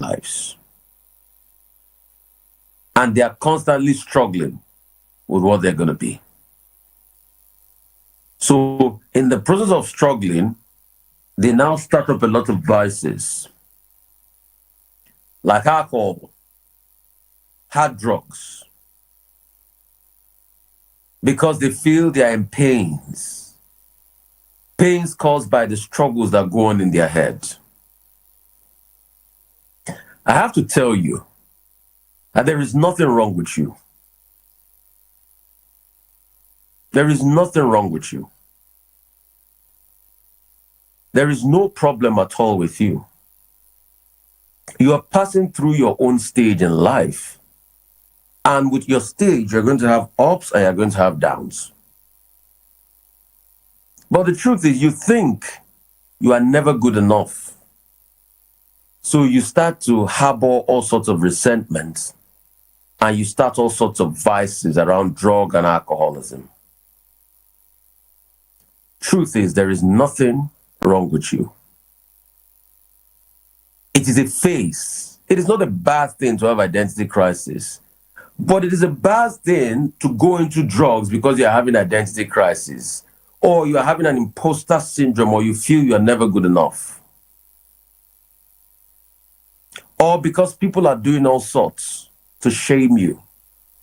lives. And they are constantly struggling with what they're going to be. So, in the process of struggling, they now start up a lot of vices like alcohol, hard drugs, because they feel they are in pains caused by the struggles that go on in their head. I have to tell you that there is nothing wrong with you. There is nothing wrong with you. There is no problem at all with you. You are passing through your own stage in life. And with your stage, you're going to have ups and you're going to have downs. But the truth is, you think you are never good enough. So you start to harbor all sorts of resentments and you start all sorts of vices around drug and alcoholism. Truth is, there is nothing wrong with you. It is a phase. It is not a bad thing to have identity crisis, but it is a bad thing to go into drugs because you are having identity crisis, or you are having an imposter syndrome, or you feel you are never good enough, or because people are doing all sorts to shame you.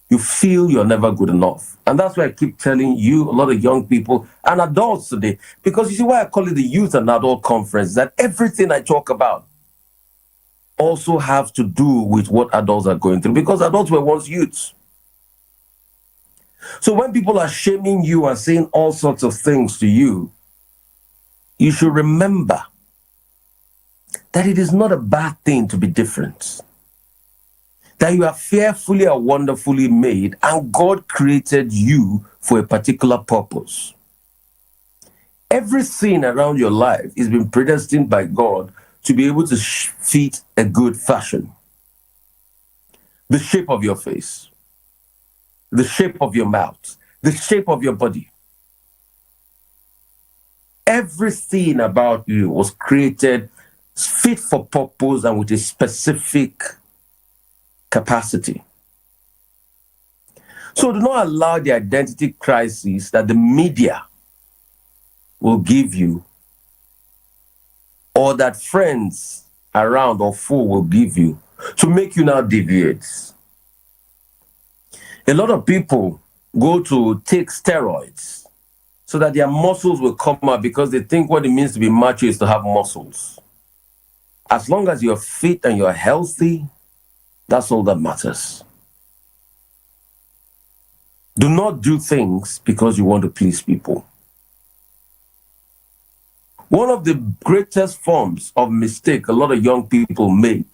You feel you're never good enough. And that's why I keep telling you, a lot of young people and adults today, because you see why I call it the Youth and Adult Conference, that everything I talk about also have to do with what adults are going through, because adults were once youths. So when people are shaming you and saying all sorts of things to you, you should remember that it is not a bad thing to be different. That you are fearfully and wonderfully made, and God created you for a particular purpose. Everything around your life is been predestined by God to be able to fit a good fashion. The shape of your face, the shape of your mouth, the shape of your body. Everything about you was created fit for purpose and with a specific capacity. So do not allow the identity crisis that the media will give you, or that friends around or foe will give you, to make you now deviate. A lot of people go to take steroids so that their muscles will come out, because they think what it means to be macho is to have muscles. As long as you're fit and you're healthy, that's all that matters. Do not do things because you want to please people. One of the greatest forms of mistake a lot of young people make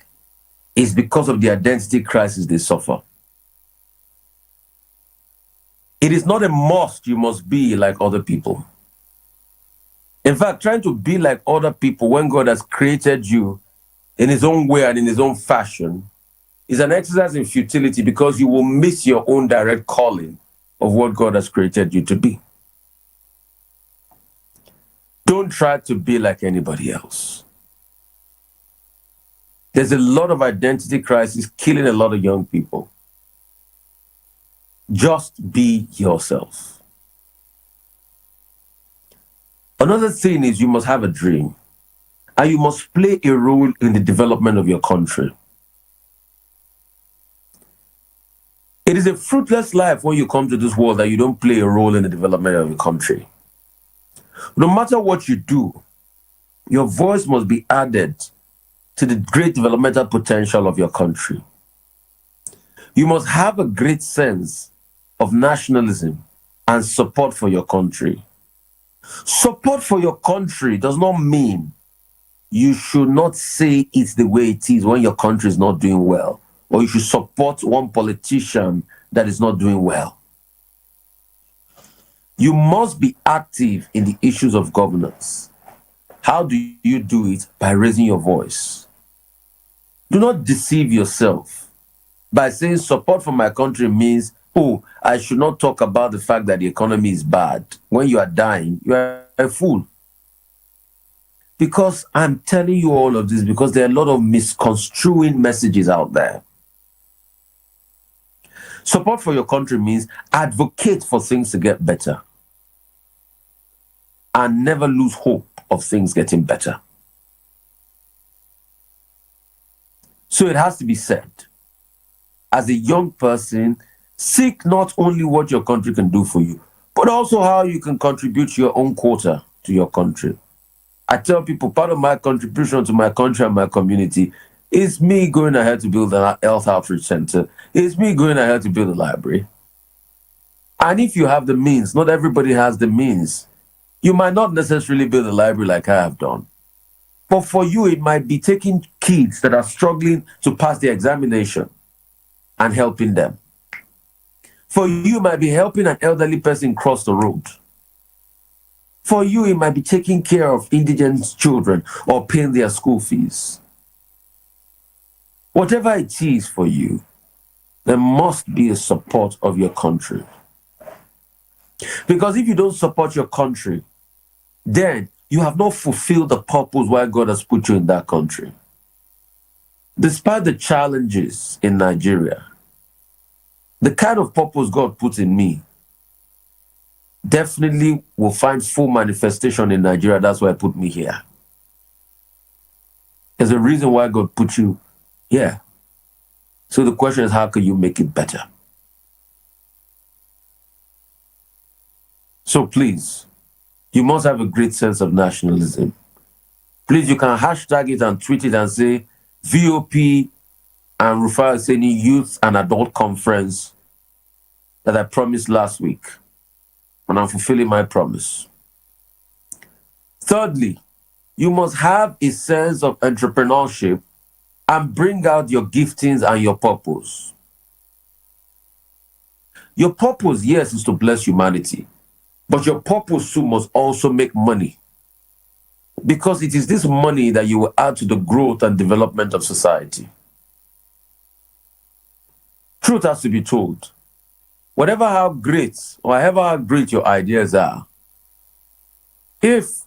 is because of the identity crisis they suffer. It is not a must you must be like other people. In fact, trying to be like other people when God has created you in his own way and in his own fashion is an exercise in futility, because you will miss your own direct calling of what God has created you to be. Don't try to be like anybody else. There's a lot of identity crisis killing a lot of young people. Just be yourself. Another thing is you must have a dream, and you must play a role in the development of your country. It is a fruitless life when you come to this world that you don't play a role in the development of your country. No matter what you do, your voice must be added to the great developmental potential of your country. You must have a great sense of nationalism and support for your country. Support for your country does not mean you should not say it's the way it is when your country is not doing well, or you should support one politician that is not doing well. You must be active in the issues of governance. How do you do it? By raising your voice. Do not deceive yourself by saying support for my country means, oh, I should not talk about the fact that the economy is bad. When you are dying, you are a fool. Because I'm telling you all of this because there are a lot of misconstruing messages out there. Support for your country means advocate for things to get better and never lose hope of things getting better. So it has to be said, as a young person, seek not only what your country can do for you, but also how you can contribute your own quota to your country. I tell people part of my contribution to my country and my community is me going ahead to build an health outreach center. It's me going ahead to build a library. And if you have the means, not everybody has the means. You might not necessarily build a library like I have done. But for you, it might be taking kids that are struggling to pass the examination and helping them. For you, it might be helping an elderly person cross the road. For you, it might be taking care of indigent children or paying their school fees. Whatever it is for you, there must be a support of your country. Because if you don't support your country, then you have not fulfilled the purpose why God has put you in that country. Despite the challenges in Nigeria, the kind of purpose God put in me definitely will find full manifestation in Nigeria. That's why I put me here. There's a reason why God put you here. So the question is, how can you make it better? So please, you must have a great sense of nationalism. Please, you can hashtag it and tweet it and say, VOP and Rufai Oseni Youth and Adult Conference that I promised last week. And I'm fulfilling my promise. Thirdly, you must have a sense of entrepreneurship and bring out your giftings and your purpose. Your purpose, yes, is to bless humanity, but your purpose too must also make money, because it is this money that you will add to the growth and development of society. Truth has to be told. Whatever how great or however how great your ideas are, if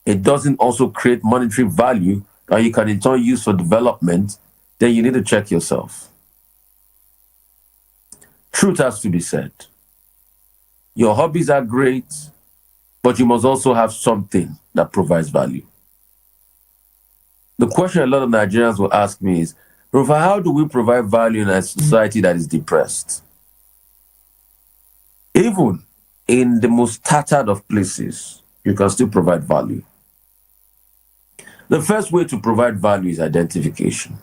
it doesn't also create monetary value that you can in turn use for development, then you need to check yourself. Truth has to be said. Your hobbies are great, but you must also have something that provides value. The question a lot of Nigerians will ask me is, Rufai, how do we provide value in a society that is depressed? Even in the most tattered of places, you can still provide value. The first way to provide value is identification.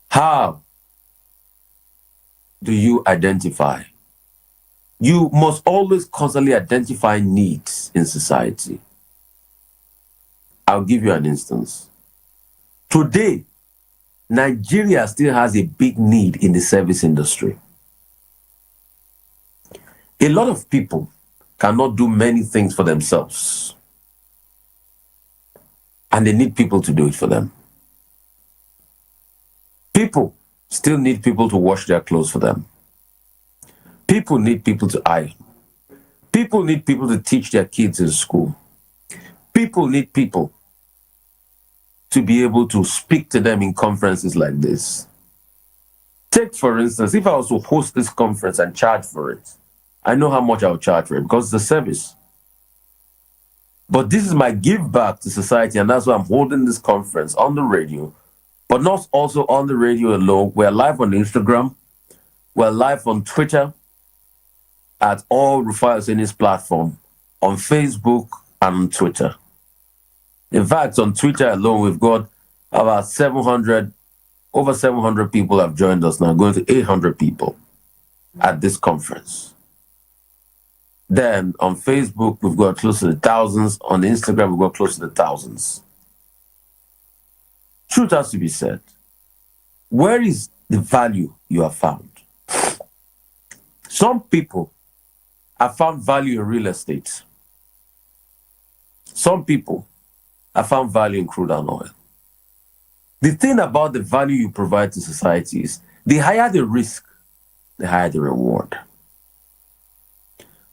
How do you identify? You must always constantly identify needs in society. I'll give you an instance. Today, Nigeria still has a big need in the service industry. A lot of people cannot do many things for themselves, and they need people to do it for them. People still need people to wash their clothes for them. People need people to iron. People need people to teach their kids in school. People need people to be able to speak to them in conferences like this. Take, for instance, if I was to host this conference and charge for it, I know how much I'll charge for it because it's a service. But this is my give back to society, and that's why I'm holding this conference on the radio, but not also on the radio alone. We're live on Instagram. We're live on Twitter at all Rufai Oseni's platform, on Facebook and on Twitter. In fact, on Twitter alone, we've got about over 700 people have joined us now, going to 800 people at this conference. Then on Facebook, we've got close to the thousands. On Instagram, we've got close to the thousands. Truth has to be said. Where is the value you have found? Some people have found value in real estate. Some people have found value in crude and oil. The thing about the value you provide to society is the higher the risk, the higher the reward.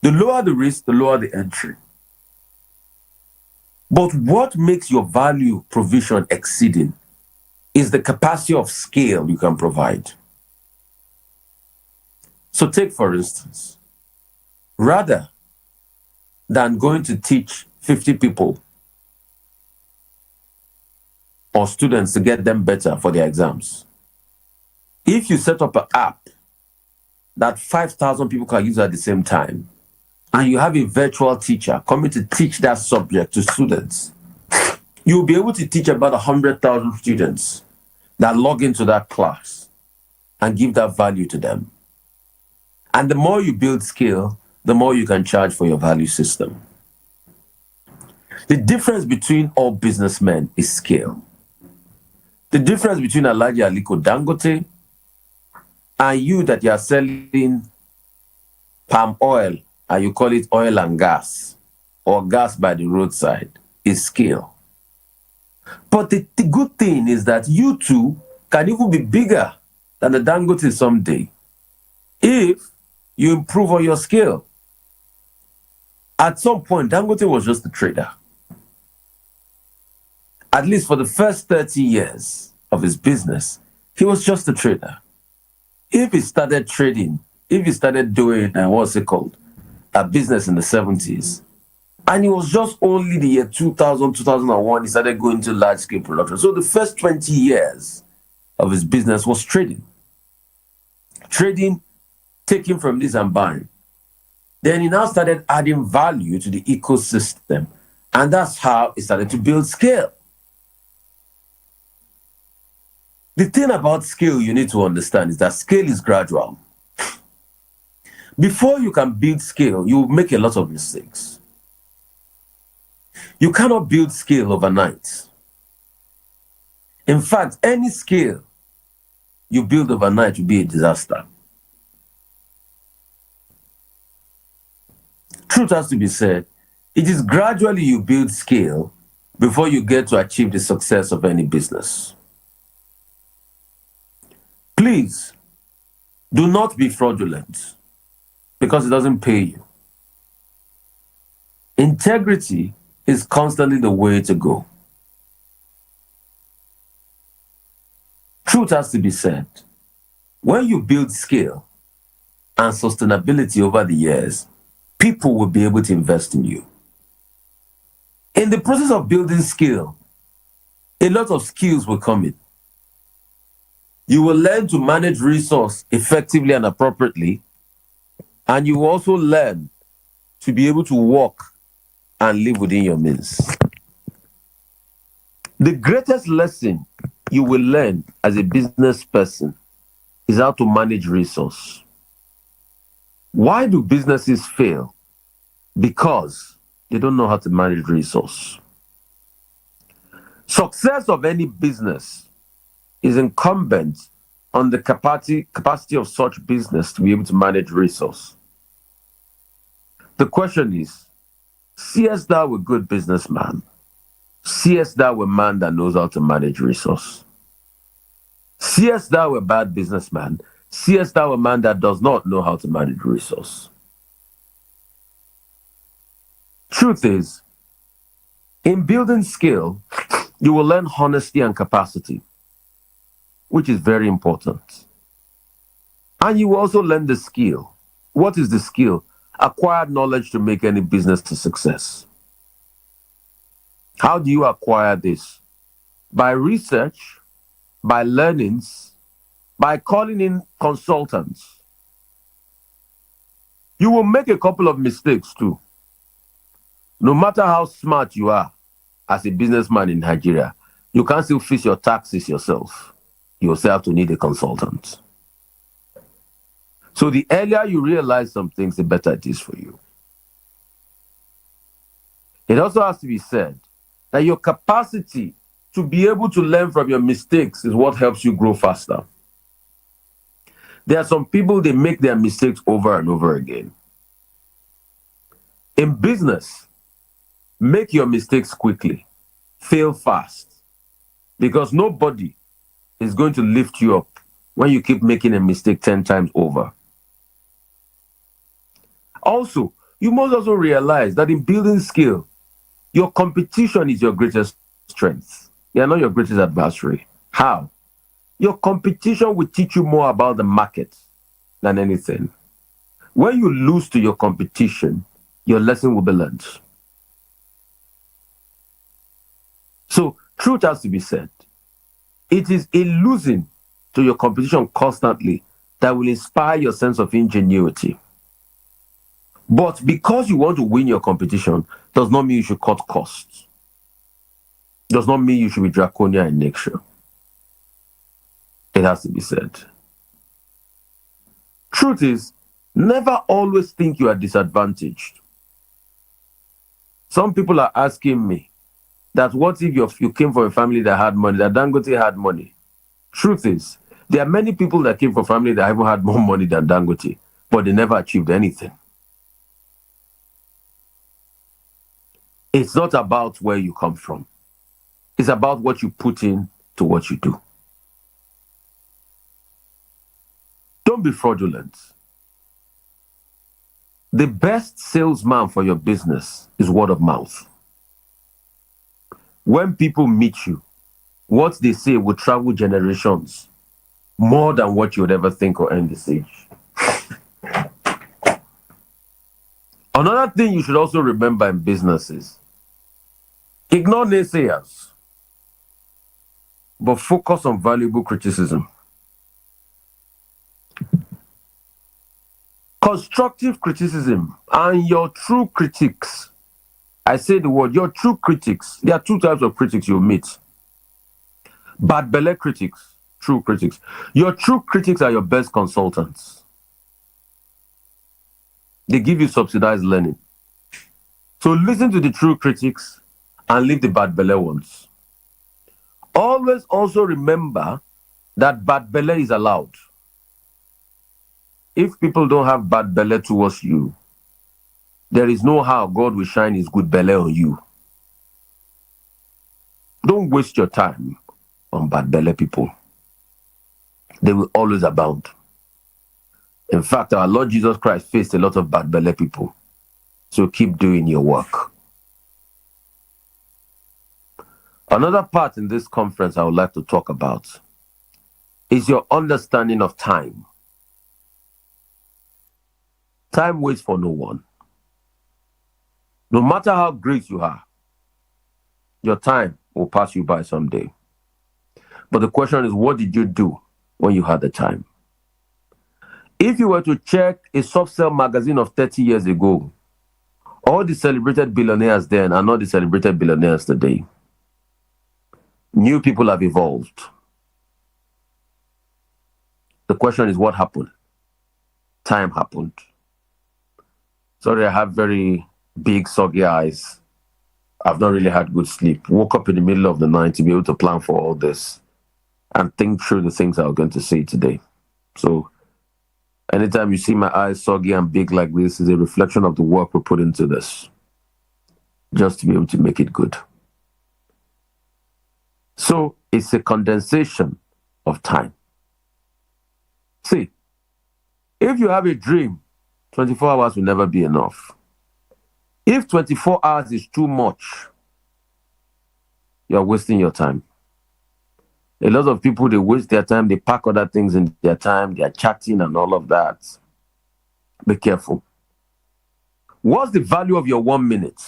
The lower the risk, the lower the entry. But what makes your value provision exceeding is the capacity of scale you can provide. So take, for instance, rather than going to teach 50 people or students to get them better for their exams, if you set up an app that 5,000 people can use at the same time, and you have a virtual teacher coming to teach that subject to students, you'll be able to teach about 100,000 students that log into that class and give that value to them. And the more you build scale, the more you can charge for your value system. The difference between all businessmen is scale. The difference between Alhaji Aliko Dangote and you that you are selling palm oil, and you call it oil and gas, or gas by the roadside, is scale. But the good thing is that you two can even be bigger than the Dangote someday if you improve on your scale. At some point, Dangote was just a trader. At least for the first 30 years of his business, he was just a trader. If he started trading, if he started doing, what's it called, a business in the 70s, and it was just only the year 2000, 2001, he started going to large-scale production. So the first 20 years of his business was trading. Trading, taking from this and buying. Then he now started adding value to the ecosystem, and that's how he started to build scale. The thing about scale you need to understand is that scale is gradual. Before you can build scale, you will make a lot of mistakes. You cannot build scale overnight. In fact, any scale you build overnight will be a disaster. Truth has to be said, it is gradually you build scale before you get to achieve the success of any business. Please, do not be fraudulent because it doesn't pay you. Integrity is constantly the way to go. Truth has to be said. When you build scale and sustainability over the years, people will be able to invest in you. In the process of building scale, a lot of skills will come in. You will learn to manage resource effectively and appropriately, and you will also learn to be able to work and live within your means. The greatest lesson you will learn as a business person is how to manage resource. Why do businesses fail? Because they don't know how to manage resource. Success of any business is incumbent on the capacity of such business to be able to manage resource. The question is, seest thou a good businessman? Seest thou a man that knows how to manage resource? Seest thou a bad businessman? Seest thou a man that does not know how to manage resource? Truth is, in building skill, you will learn honesty and capacity, which is very important. And you will also learn the skill. What is the skill? Acquired knowledge to make any business a success. How do you acquire this? By research, by learnings, by calling in consultants. You will make a couple of mistakes too. No matter how smart you are as a businessman in Nigeria, you can't still fix your taxes yourself. You also have to need a consultant. So the earlier you realize some things, the better it is for you. It also has to be said that your capacity to be able to learn from your mistakes is what helps you grow faster. There are some people, they make their mistakes over and over again. In business, make your mistakes quickly, fail fast, because nobody is going to lift you up when you keep making a mistake 10 times over. Also, you must also realize that in building skill, Your competition is your greatest strength. They are not your greatest adversary. How? Your competition will teach you more about the market than anything. When you lose to your competition, your lesson will be learned. So, truth has to be said. It is in losing to your competition constantly that will inspire your sense of ingenuity. But because you want to win your competition, does not mean you should cut costs. Does not mean you should be draconian in nature. It has to be said. Truth is, never always think you are disadvantaged. Some people are asking me that what if you came from a family that had money, that Dangote had money? Truth is, there are many people that came from a family that even had more money than Dangote, but they never achieved anything. It's not about where you come from. It's about what you put in to what you do. Don't be fraudulent. The best salesman for your business is word of mouth. When people meet you, what they say will travel generations more than what you would ever think or envisage. Another thing you should also remember in business is ignore naysayers, but focus on valuable criticism. Constructive criticism and your true critics. I say the word, your true critics. There are two types of critics you'll meet. Bad belly critics, true critics. Your true critics are your best consultants. They give you subsidized learning. So listen to the true critics and leave the bad belly ones. Always also remember that bad belly is allowed. If people don't have bad belly towards you, there is no how God will shine his good belly on you. Don't waste your time on bad belly people. They will always abound. In fact, our Lord Jesus Christ faced a lot of bad belly people. So keep doing your work. Another part in this conference I would like to talk about is your understanding of time. Time waits for no one. No matter how great you are, your time will pass you by someday. But the question is, what did you do when you had the time? If you were to check a soft sell magazine of 30 years ago, all the celebrated billionaires then are not the celebrated billionaires today. New people have evolved. The question is, what happened? Time happened. Sorry, I have very big, soggy eyes. I've not really had good sleep. Woke up in the middle of the night to be able to plan for all this and think through the things I was going to say today. So anytime you see my eyes soggy and big like this, is a reflection of the work we put into this, just to be able to make it good. So it's a condensation of time. See, if you have a dream, 24 hours will never be enough. If 24 hours is too much, you're wasting your time. A lot of people, they waste their time, they pack other things in their time, they're chatting and all of that. Be careful. What's the value of your 1 minute?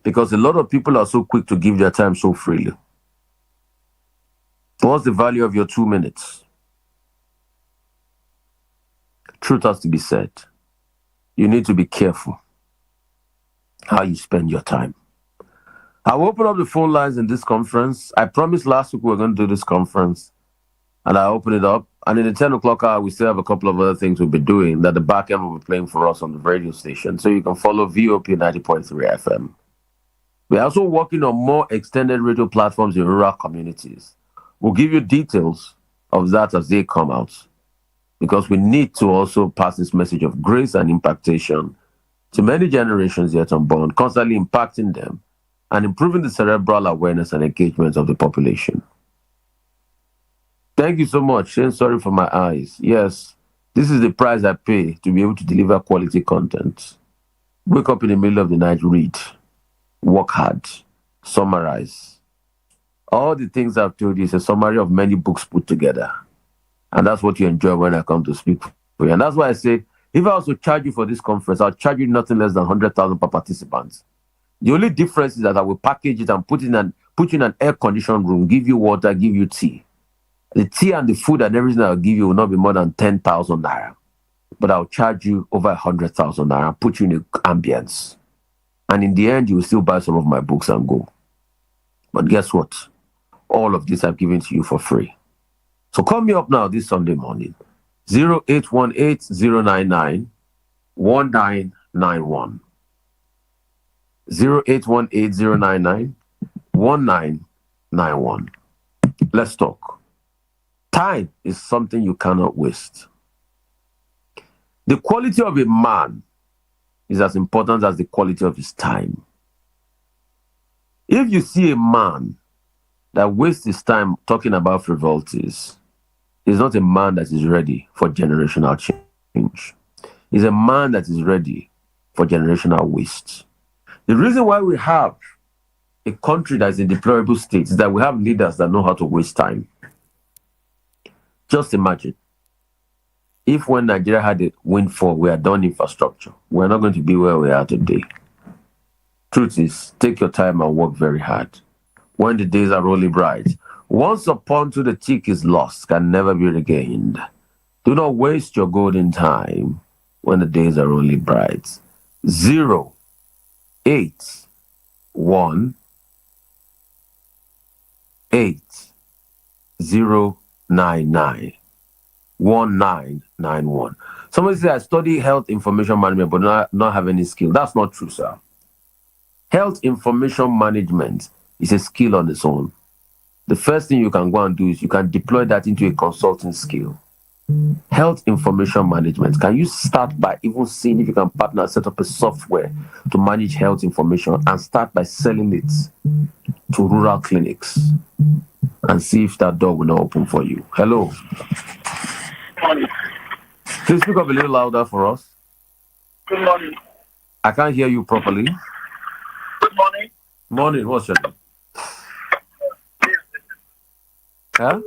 Because a lot of people are so quick to give their time so freely. What's the value of your 2 minutes? Truth has to be said. You need to be careful how you spend your time. I'll open up the phone lines in this conference. I promised last week we were going to do this conference, and I open it up. And in the 10 o'clock hour, we still have a couple of other things we'll be doing that the back end will be playing for us on the radio station. So you can follow VOP 90.3 FM. We're also working on more extended radio platforms in rural communities. We'll give you details of that as they come out, because we need to also pass this message of grace and impactation to many generations yet unborn, constantly impacting them and improving the cerebral awareness and engagement of the population. Thank you so much. Saying sorry for my eyes. Yes, this is the price I pay to be able to deliver quality content. Wake up in the middle of the night, read, work hard, summarize. All the things I've told you is a summary of many books put together. And that's what you enjoy when I come to speak for you. And that's why I say, if I was to charge you for this conference, I'll charge you nothing less than 100,000 per participant. The only difference is that I will package it and put you in an air-conditioned room, give you water, give you tea. The tea and the food and everything I'll give you will not be more than 10,000 naira. But I'll charge you over 100,000 naira, put you in an ambience. And in the end, you will still buy some of my books and go. But guess what? All of this I've given to you for free. So call me up now this Sunday morning. 0818-099-1991. 0818-099-1991. Let's talk. Time is something you cannot waste. The quality of a man is as important as the quality of his time. If you see a man that wastes his time talking about frivolities, he's not a man that is ready for generational change. He's a man that is ready for generational waste. The reason why we have a country that is in deplorable state is that we have leaders that know how to waste time. Just imagine if when Nigeria had a windfall, we had done infrastructure, we're not going to be where we are today. Truth is, take your time and work very hard. When the days are really bright, once upon to the tick is lost, can never be regained. Do not waste your golden time when the days are only bright. 0, 8, 1, 8, 0, 9, 9, 1991. Somebody said, I study health information management, but not have any skill. That's not true, sir. Health information management is a skill on its own. The first thing you can go and do is you can deploy that into a consulting skill. Health information management. Can you start by even seeing if you can partner, set up a software to manage health information and start by selling it to rural clinics and see if that door will not open for you? Hello. Morning. Please speak up a little louder for us. Good morning. I can't hear you properly. Good morning. Morning. What's your name? Huh?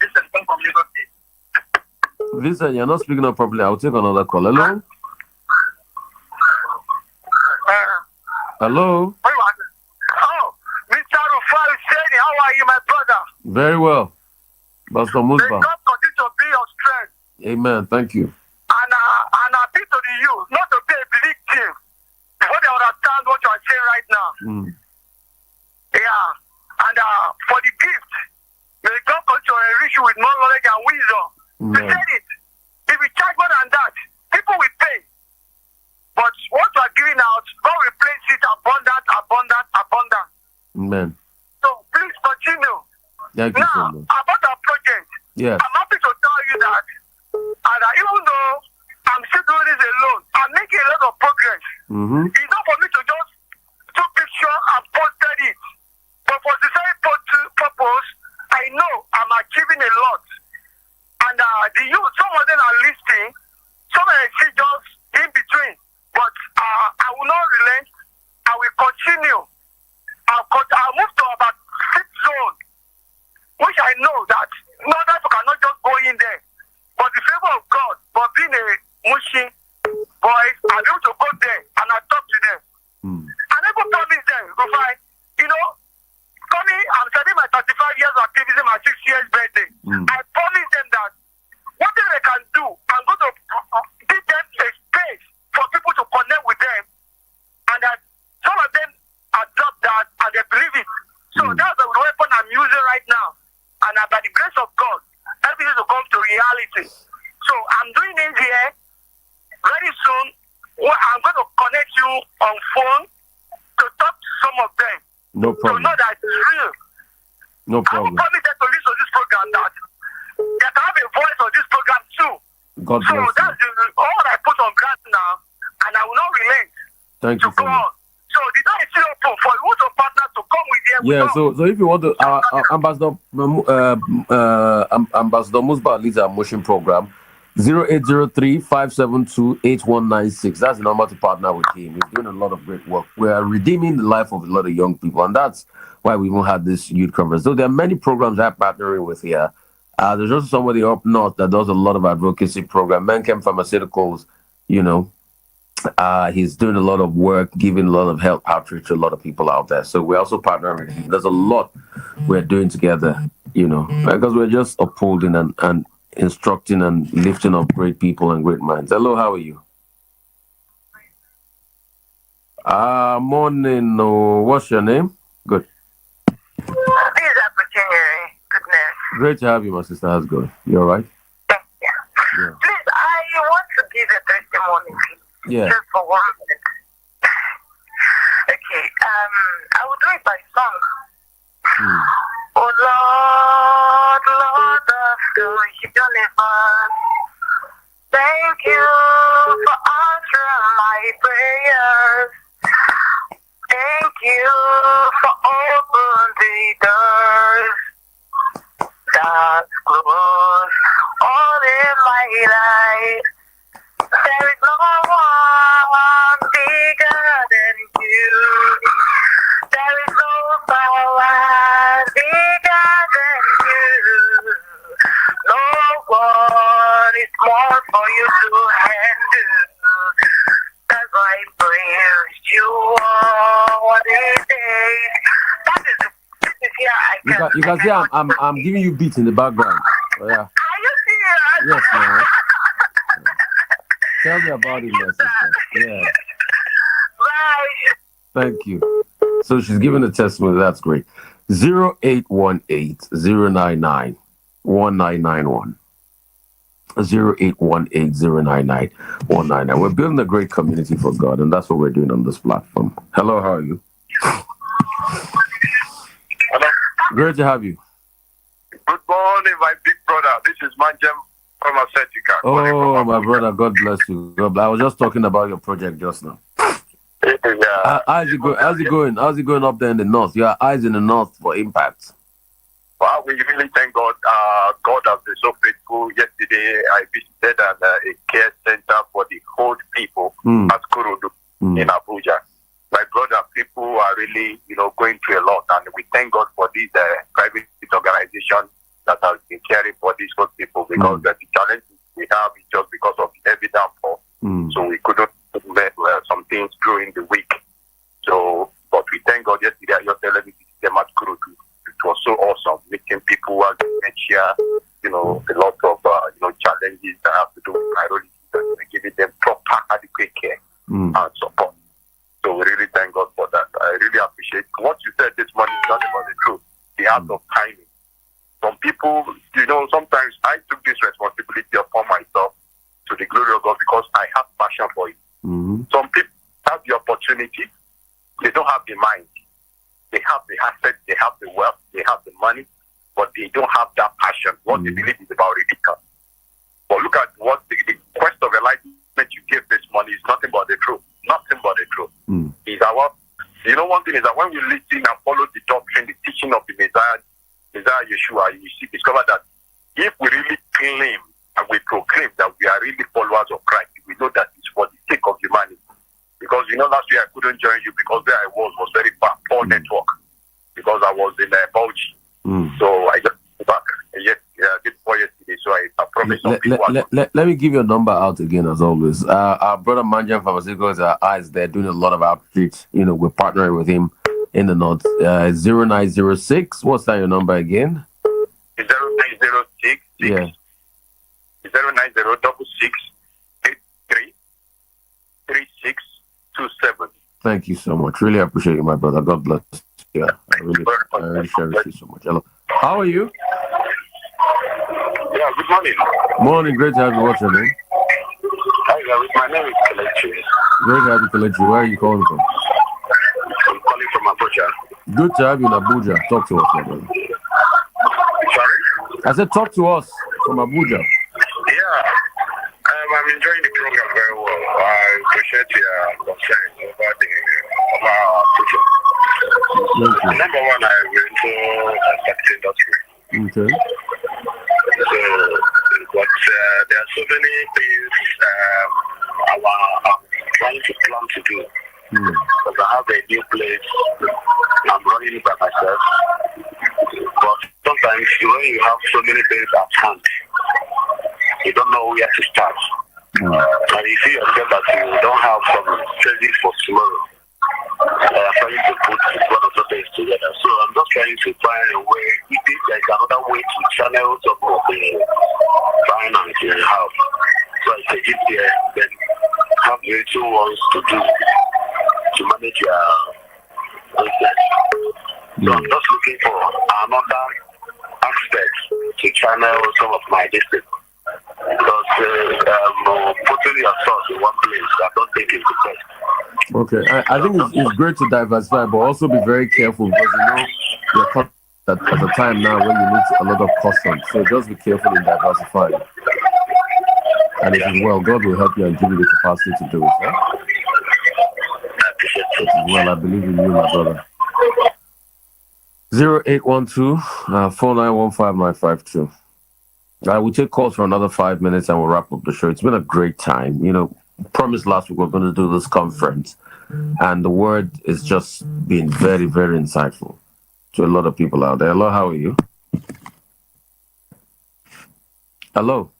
Vincent from Lagos State. Vincent, you're not speaking up properly. I'll take another call. Hello? Hello? Oh, Mr. Rufai Oseni, how are you, my brother? Very well. Pastor May Musba. God continue to be your strength. Amen. Thank you. And I appeal to the youth not to be a victim before they understand what you are saying right now. Yeah. And for the gift, may God continue to enrich you with more knowledge and wisdom. You said it. If we charge more than that, people will pay. But what you are giving out, God will place it abundant, abundant, abundant. Amen. So please continue. Thank you so Now, much. about our project, Yes. I'm happy to tell you that, and even though I'm still doing this alone, I'm making a lot of progress. It's not for me to just do picture and posted it, but for the same purpose, I know I'm achieving a lot. And the youth, some of them are listening, some are still just in between, but I will not relent. I will continue. I'll move to about 6th zone, which I know that other people cannot just go in there. But the favor of God, for being a Mushin boy, I'm able to go there and I talk to them. I never promise them, Rufai, coming, I'm starting my 35 years of activism, my 6 years birthday. I promise them that whatever they can do, I'm going to give them a space for people to connect with them, and that some of them adopt that and they believe it. So that's the weapon I'm using right now. And by the grace of God, everything will come to reality. So I'm doing it here. Very soon, I'm going to connect you on phone to talk to some of them. No problem. To know that it's real. No problem. I will promise them to listen to this program that they can have a voice on this program too. God So bless you. that's all I put on ground now, and I will not relent. Thank to you so go much. on. So the door is still open for you to partner to come with them. Yeah, so if you want to, Ambassador Musba leads our motion program. 0803-572-8196. That's the number to partner with him. He's doing a lot of great work. We are redeeming the life of a lot of young people, and that's why we even had this youth conference. So there are many programs I'm partnering with here. There's also somebody up north that does a lot of advocacy program. Menkem Pharmaceuticals, you know, he's doing a lot of work, giving a lot of health outreach to a lot of people out there. So we're also partnering with him. There's a lot we're doing together, you know, because we're just upholding and instructing and lifting up great people and great minds. Hello, how are you? Morning. What's your name? Good. This is opportunity. Goodness. Great to have you, my sister. How's it going? You all right? Yeah. Please, I want to give a testimony, please. Yeah. Just for 1 minute. Okay. I will do it by song. Oh Lord, Lord of the universe, thank you for answering my prayers. Thank you for opening the doors that closed all in my life. There is no one bigger than you. There is no power bigger than you. No one is more for you to handle. That's why I praise you all the day. That is here You can see I'm giving you beats in the background. Oh, yeah. Are you serious? Yes, man. Tell me about it, my sister. Yeah. Bye. Thank you. So she's giving a testimony. That's great. 0818-099-1991. 0818-099-199. We're building a great community for God, and that's what we're doing on this platform. Hello, how are you? Hello. Great to have you. Good morning, my big brother. This is Manjem Pharmaceutica. Oh, my brother, God bless you. I was just talking about your project just now. How's it going? How's it going up there in the north? Your eyes in the north for impact. Well, we really thank God. God has been so faithful. Yesterday, I visited a care center for the old people at Kurudu in Abuja. My brother, people are really, going through a lot, and we thank God for this private organization that has been caring for these old people, because the challenge we have is just because of the heavy downpour. So we couldn't let some things during the week. So, but we thank God. Yesterday, I just telling them at Kurudu. It was so awesome, meeting people who have dementia, a lot of challenges that have to do with priorities, and giving them proper adequate care and support. So we really thank God for that. I really appreciate what you said this morning. Is not about the truth, the art of timing. Some people, sometimes I took this responsibility upon myself to the glory of God, because I have passion for it. Some people have the opportunity, they don't have the mind. They have the assets, they have the wealth, they have the money, but they don't have that passion. What they believe is about ridiculous. But look at what the quest of enlightenment you give this money is nothing but the truth. Nothing but the truth. One thing is that when we listen and follow the doctrine, the teaching of the Messiah Yeshua, you discover that if we really claim and we proclaim that we are really followers of Christ, we know that it's for the sake of humanity. Because last year I couldn't join you because where I was very far, poor network, because I was in Bauchi. So I just went back before yesterday. So I promised some people. Let me give your number out again, as always. Our brother Manjan Pharmaceuticals is there doing a lot of outreach. We're partnering with him in the north. 0906. What's that your number again? 0906. Yeah. 09066833627. Thank you so much. Really appreciate you, my brother. God bless you. I really cherish you so much. Hello. How are you? Yeah, good morning. Morning. Great to have you. What's your name? Hi, my name is Kelechi. Great to have you, Kelechi. Where are you calling from? I'm calling from Abuja. Good to have you in Abuja. Talk to us, my brother. Sorry? I said talk to us from Abuja. Yeah. I'm enjoying the program very well. I appreciate your concern over our future. Number one, I'm into the taxi industry. Okay. So, but there are so so many things I'm trying to plan to do. Because I have a new place, I'm running it by myself. But sometimes when you have so many things at hand, you don't know where to start. And you see yourself that you don't have some savings for tomorrow. I'm trying to put one or two things together. So I'm just trying to find a way. If there's another way to channel some of the finance you have. So I take it there, then have little ones to do to manage your business. So I'm just looking for another aspect to channel some of my distance. Because putting your thoughts in one place, I don't think it's the best. Okay, I think it's great to diversify, but also be very careful because you know you're caught at a time now when you need a lot of caution. So just be careful in diversifying. And if it's well, God will help you and give you the capacity to do it. Huh? Well, I believe in you, my brother. 0812-4915952. We'll take calls for another 5 minutes and we'll wrap up the show. It's been a great time. You know, promised last week we're going to do this conference, and the word is just being very, very insightful to a lot of people out there. Hello, how are you? Hello?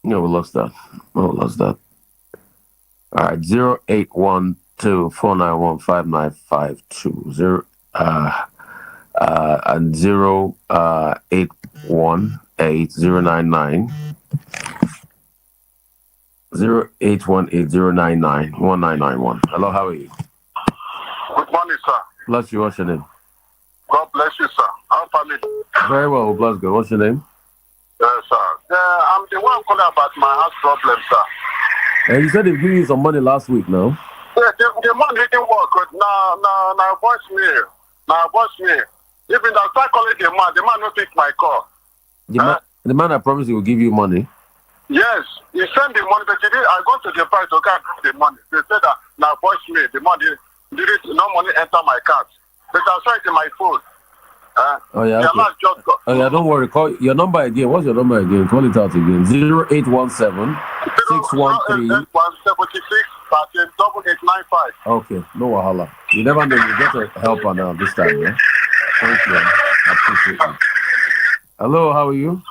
No, we lost that. All right, 0812-491-5952. And 0818-099 0818-099-1991. Hello, how are you? Good morning, sir. Bless you. What's your name? God bless you, sir. How family? Very well, bless God. What's your name? Yes, sir. I'm the one calling about my house problem, sir. And you said they've given you some money last week, no? Yeah, the money didn't work. Now, voicemail. Even I start calling the man not pick my call. The man I promised he will give you money. Yes, he sent the money, but I go to the bank to get the money. They said that now voicemail, the money no money enter my card. But I saw it in my phone. Oh yeah. Don't worry. Call your number again. What's your number again? Call it out again. 0817 613 Okay, no wahala. You never know. You get a helper now this time, yeah? Thank you. I appreciate it. Hello, how are you?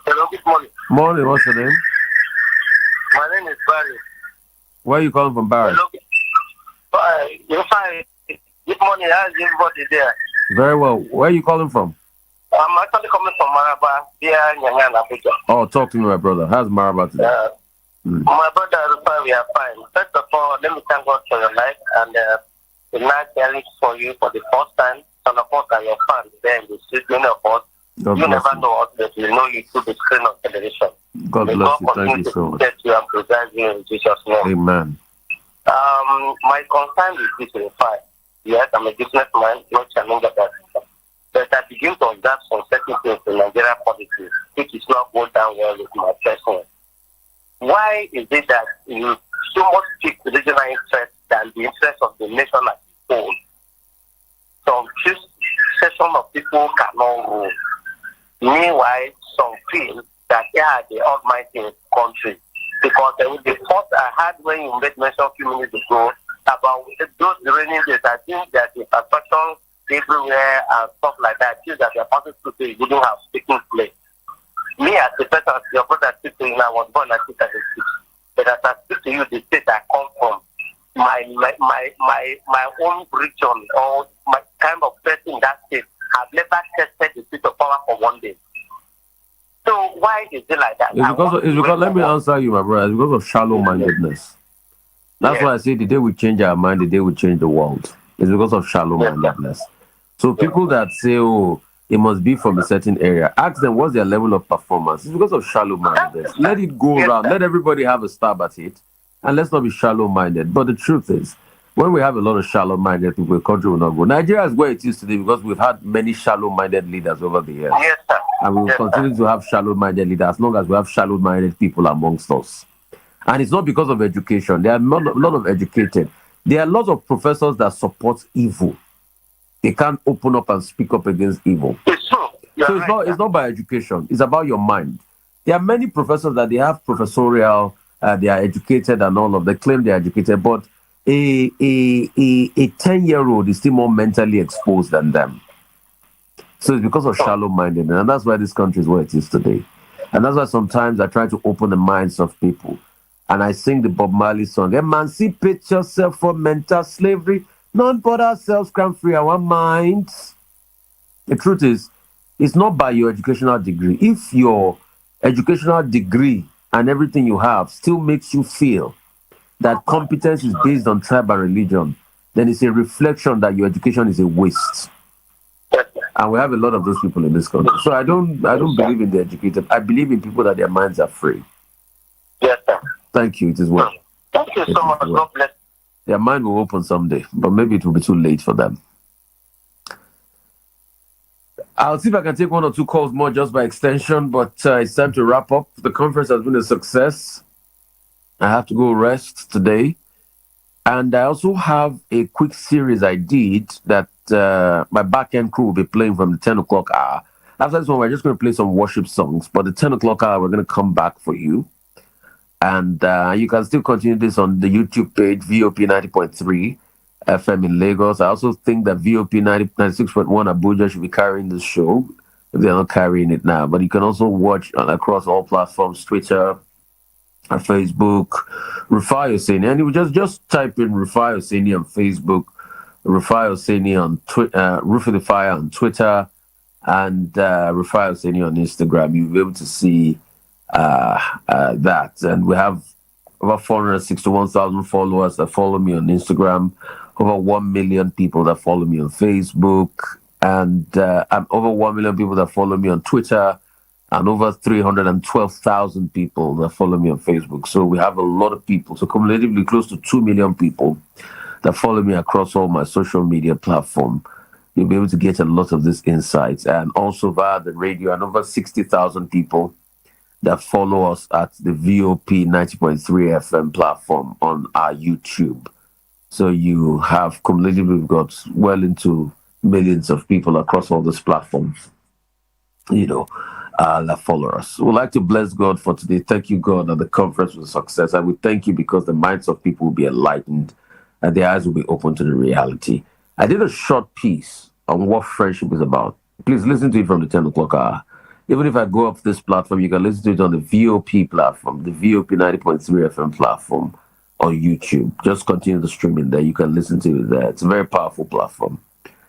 Hello, good morning. Morning, what's your name? My name is Barry. Where are you calling from, Barry? Hello. Bye. You're fine. Good morning. How's everybody there? Very well. Where are you calling from? I'm actually coming from Maraba, here in Abuja. Oh, talk to me, my brother. How's Maraba today? My brother, Rufai, we are fine. First of all, let me thank God for your life and the nice hearing for you for the first time. Some of us are your fans there in the street, many of us. You never know us, but we know you through the screen of television. God bless you. Thank you so much. That you and preserve you in Jesus' name. Amen. My concern is this, Rufai. Yes, I'm a businessman, not challenge that. But I begin to observe some certain things in Nigeria politics, which is not going down well with my person. Why is it that you so much pick regional interest than the interest of the nation as a whole? Some section of people cannot rule. Meanwhile, some feel that they are the almighty country. Because the thought I had when you made mention a few minutes ago about those rainy days, I think that the construction everywhere and stuff like that, things that you're passing through today wouldn't have taken place. Me as a person, your brother speak to you, I was born at 1936. But as I speak to you, the state I come from, my own region or my kind of person in that state have never tested the seat of power for one day. So why is it like that? It's because let me answer you, my brother. It's because of shallow-mindedness. That's why I say the day we change our mind, the day we change the world. It's because of shallow-mindedness. So people that say, oh, it must be from a certain area, ask them what's their level of performance. It's because of shallow-mindedness. Let it go around. Let everybody have a stab at it. And let's not be shallow-minded. But the truth is, when we have a lot of shallow-minded people, the country will not go. Nigeria is where it is today because we've had many shallow-minded leaders over the years. Yes, sir. And we will continue to have shallow-minded leaders as long as we have shallow-minded people amongst us. And it's not because of education. There are a lot of educated. There are lots of professors that support evil. They can't open up and speak up against evil. It's true. So it's not by education. It's about your mind. There are many professors that they have professorial, they are educated and all of. They claim they are educated, but a 10-year-old is still more mentally exposed than them. So it's because of shallow mindedness, and that's why this country is where it is today. And that's why sometimes I try to open the minds of people, and I sing the Bob Marley song, "Emancipate yourself from mental slavery. None but ourselves can free our minds." The truth is, it's not by your educational degree. If your educational degree and everything you have still makes you feel that competence is based on tribe and religion, then it's a reflection that your education is a waste. And we have a lot of those people in this country. So I don't believe in the educated. I believe in people that their minds are free. Yes, sir. Thank you. It is well. Thank you so much. God bless. Their mind will open someday, but maybe it will be too late for them. I'll see if I can take one or two calls more just by extension, but it's time to wrap up. The conference has been a success. I have to go rest today. And I also have a quick series I did that my back-end crew will be playing from the 10 o'clock hour. After this one, we're just going to play some worship songs. But the 10 o'clock hour, we're going to come back for you. And you can still continue this on the YouTube page, VOP 90.3 FM in Lagos. I also think that VOP 96.1 Abuja should be carrying this show. They're not carrying it now. But you can also watch across all platforms, Twitter, Facebook, Rufai Oseni. And you just type in Rufai Oseni on Facebook, Rufai Oseni on Twitter, Rufai the Fire on Twitter, and Rufai Oseni on Instagram. You'll be able to see that. And we have over 461,000 followers that follow me on Instagram, over 1 million people that follow me on Facebook, and over 1 million people that follow me on Twitter, and over 312,000 people that follow me on Facebook. So we have a lot of people. So cumulatively close to 2 million people that follow me across all my social media platform. You'll be able to get a lot of these insights. And also via the radio, and over 60,000 people that follow us at the VOP 90.3 FM platform on our YouTube. So you have cumulatively got well into millions of people across all these platforms, that follow us. We'd like to bless God for today. Thank you, God, that the conference was a success. I would thank you because the minds of people will be enlightened and their eyes will be open to the reality. I did a short piece on what friendship is about. Please listen to it from the 10 o'clock hour. Even if I go up this platform, you can listen to it on the VOP platform, the VOP 90.3 FM platform on YouTube. Just continue the streaming there. You can listen to it there. It's a very powerful platform.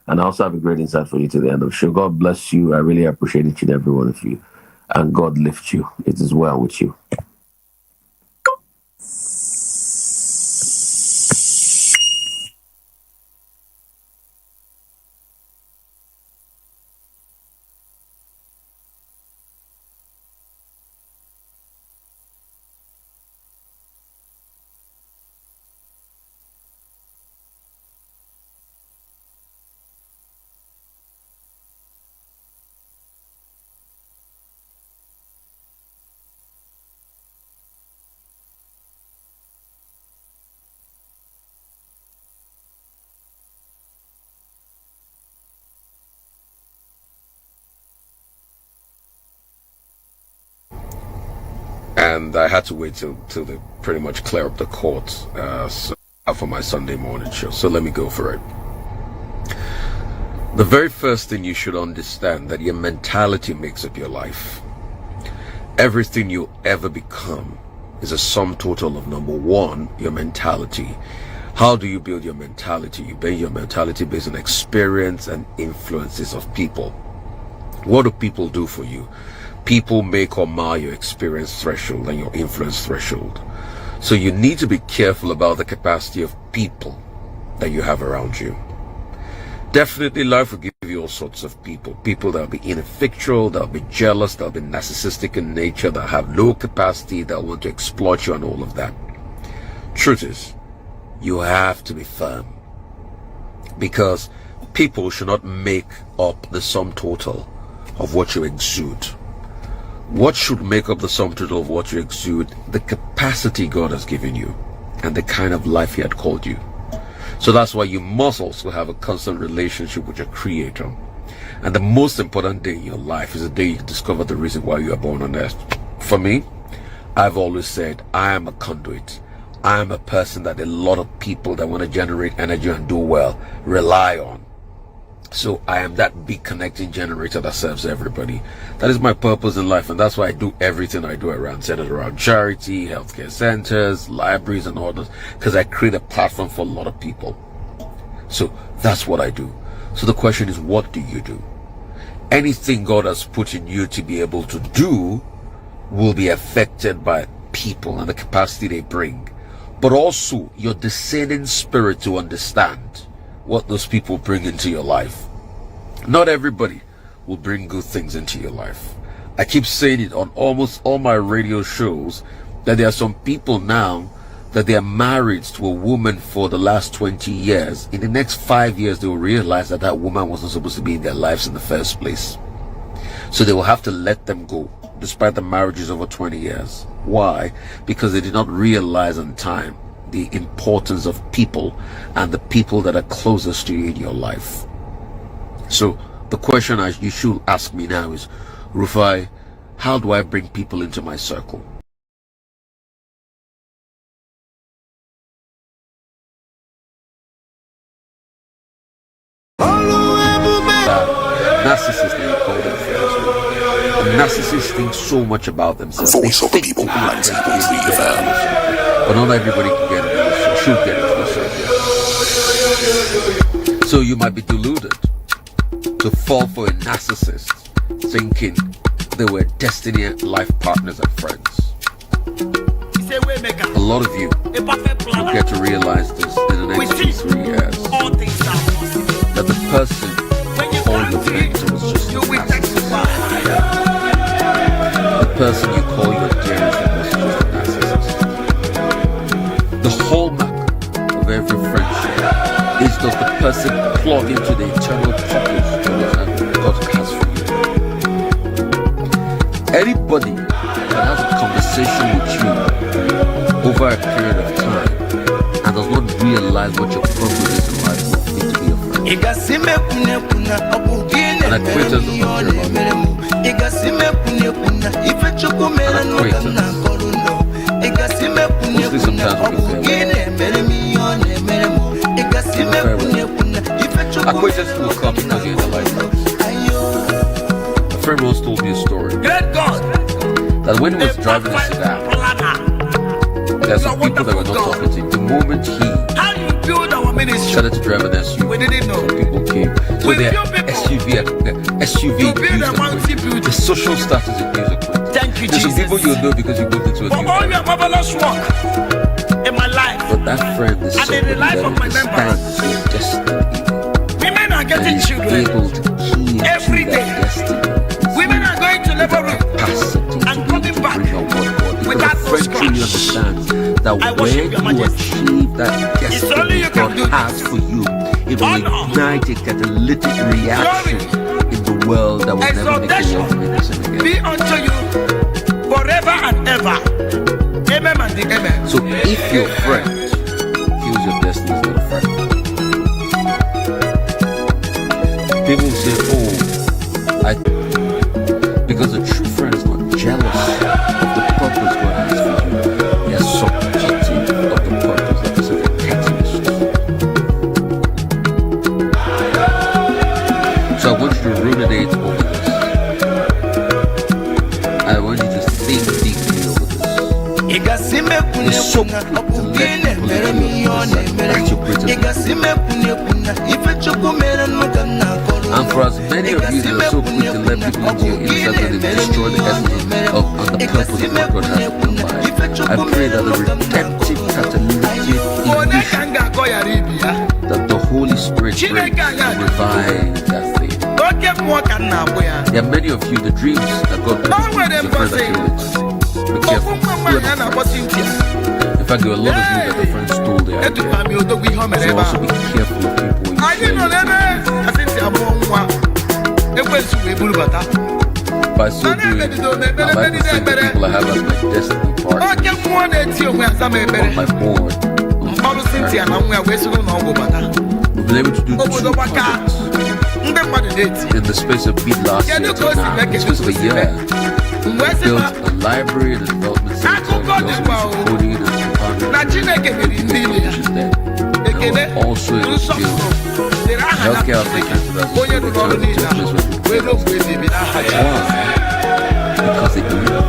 And I also have a great insight for you to the end of the show. God bless you. I really appreciate each and every one of you. And God lift you. It is well with you. And I had to wait till they pretty much clear up the court for my Sunday morning show. So let me go for it. The very first thing you should understand that your mentality makes up your life. Everything you ever become is a sum total of, number one, your mentality. How do you build your mentality? You build your mentality based on experience and influences of people. What do people do for you? People make or mar your experience threshold and your influence threshold. So you need to be careful about the capacity of people that you have around you. Definitely life will give you all sorts of people. People that will be ineffectual, that will be jealous, that will be narcissistic in nature, that have low capacity, that want to exploit you and all of that. Truth is, you have to be firm. Because people should not make up the sum total of what you exude. What should make up the sum total of what you exude? The capacity God has given you and the kind of life He had called you. So that's why you must also have a constant relationship with your Creator. And the most important day in your life is the day you discover the reason why you are born on earth. For me, I've always said I am a conduit. I am a person that a lot of people that want to generate energy and do well rely on. So I am that big connecting generator that serves everybody. That is my purpose in life, and that's why I do everything I do centered around charity, healthcare centers, libraries, and all this, because I create a platform for a lot of people. So that's what I do. So the question is, what do you do? Anything God has put in you to be able to do will be affected by people and the capacity they bring, but also your discerning spirit to understand what those people bring into your life. Not everybody will bring good things into your life. I keep saying it on almost all my radio shows that there are some people now that they are married to a woman for the last 20 years. In the next 5 years, they will realize that that woman wasn't supposed to be in their lives in the first place. So they will have to let them go, despite the marriages over 20 years. Why? Because they did not realize in time the importance of people and the people that are closest to you in your life. So the question you should ask me now is, Rufai, how do I bring people into my circle? Narcissists, they call them friends. Narcissists think so much about themselves. They think people who are but not everybody can get into this, should get into this. So you might be deluded to fall for a narcissist thinking they were destiny life partners and friends. A lot of you will get to realize this in the next 2-3 years, that the person called your mentor was just a narcissist. The person you call your dearest was just a narcissist. The hallmark of every friendship is, does the person plug into the eternal purpose that God has for you? Anybody that has a conversation with you over a period of time and does not realize what your purpose is in life will need to be a friend. And acquaintance does not care about you. Mostly sometimes we can acquaintance will come because you're in the life. A friend once told me a story that when he was driving a sedan, there are some people that were not talking to him. The moment he started to drive an SUV, some people came. So the SUV the social status in music. There's some people you'll know because you moved into a new car. In my life, but that friend is somebody in the life of my members, destiny. Women are getting children every day. Women are going to labor room and coming back without no scratch. That when you achieve that destiny God has for you, it will ignite a catalytic reaction in the world that will never make you again. Be unto you forever and ever. Amen and amen. So if your friend feels your destiny is not a friend, people say, because a true friend is not jealous of the purpose God has for you. They are subjective of the purpose that is a catalyst. So I want you to ruminate over this. I want you to think deeply over this. It's so quick to let people into your that's your greatest. And for as many of you that are so quick to let people into your insight that they destroy the essence and the purpose of what God has in your life, I pray that the redemptive catalytic ignition that the Holy Spirit brings will revive that thing. There are many of you, the dreams that God put in you, the friends that you with. Be careful. In fact, there are a lot of you that the friends stole their idea. So also be careful of people you share your by so doing, I like to say the people I have as my destiny partners on my board. We've been able to do 2 projects. in the space of last year to now, in the space of a year, we built a library and a development center. We also used coding and compounding. Also able to build healthcare outreach centers to a place where because they believe.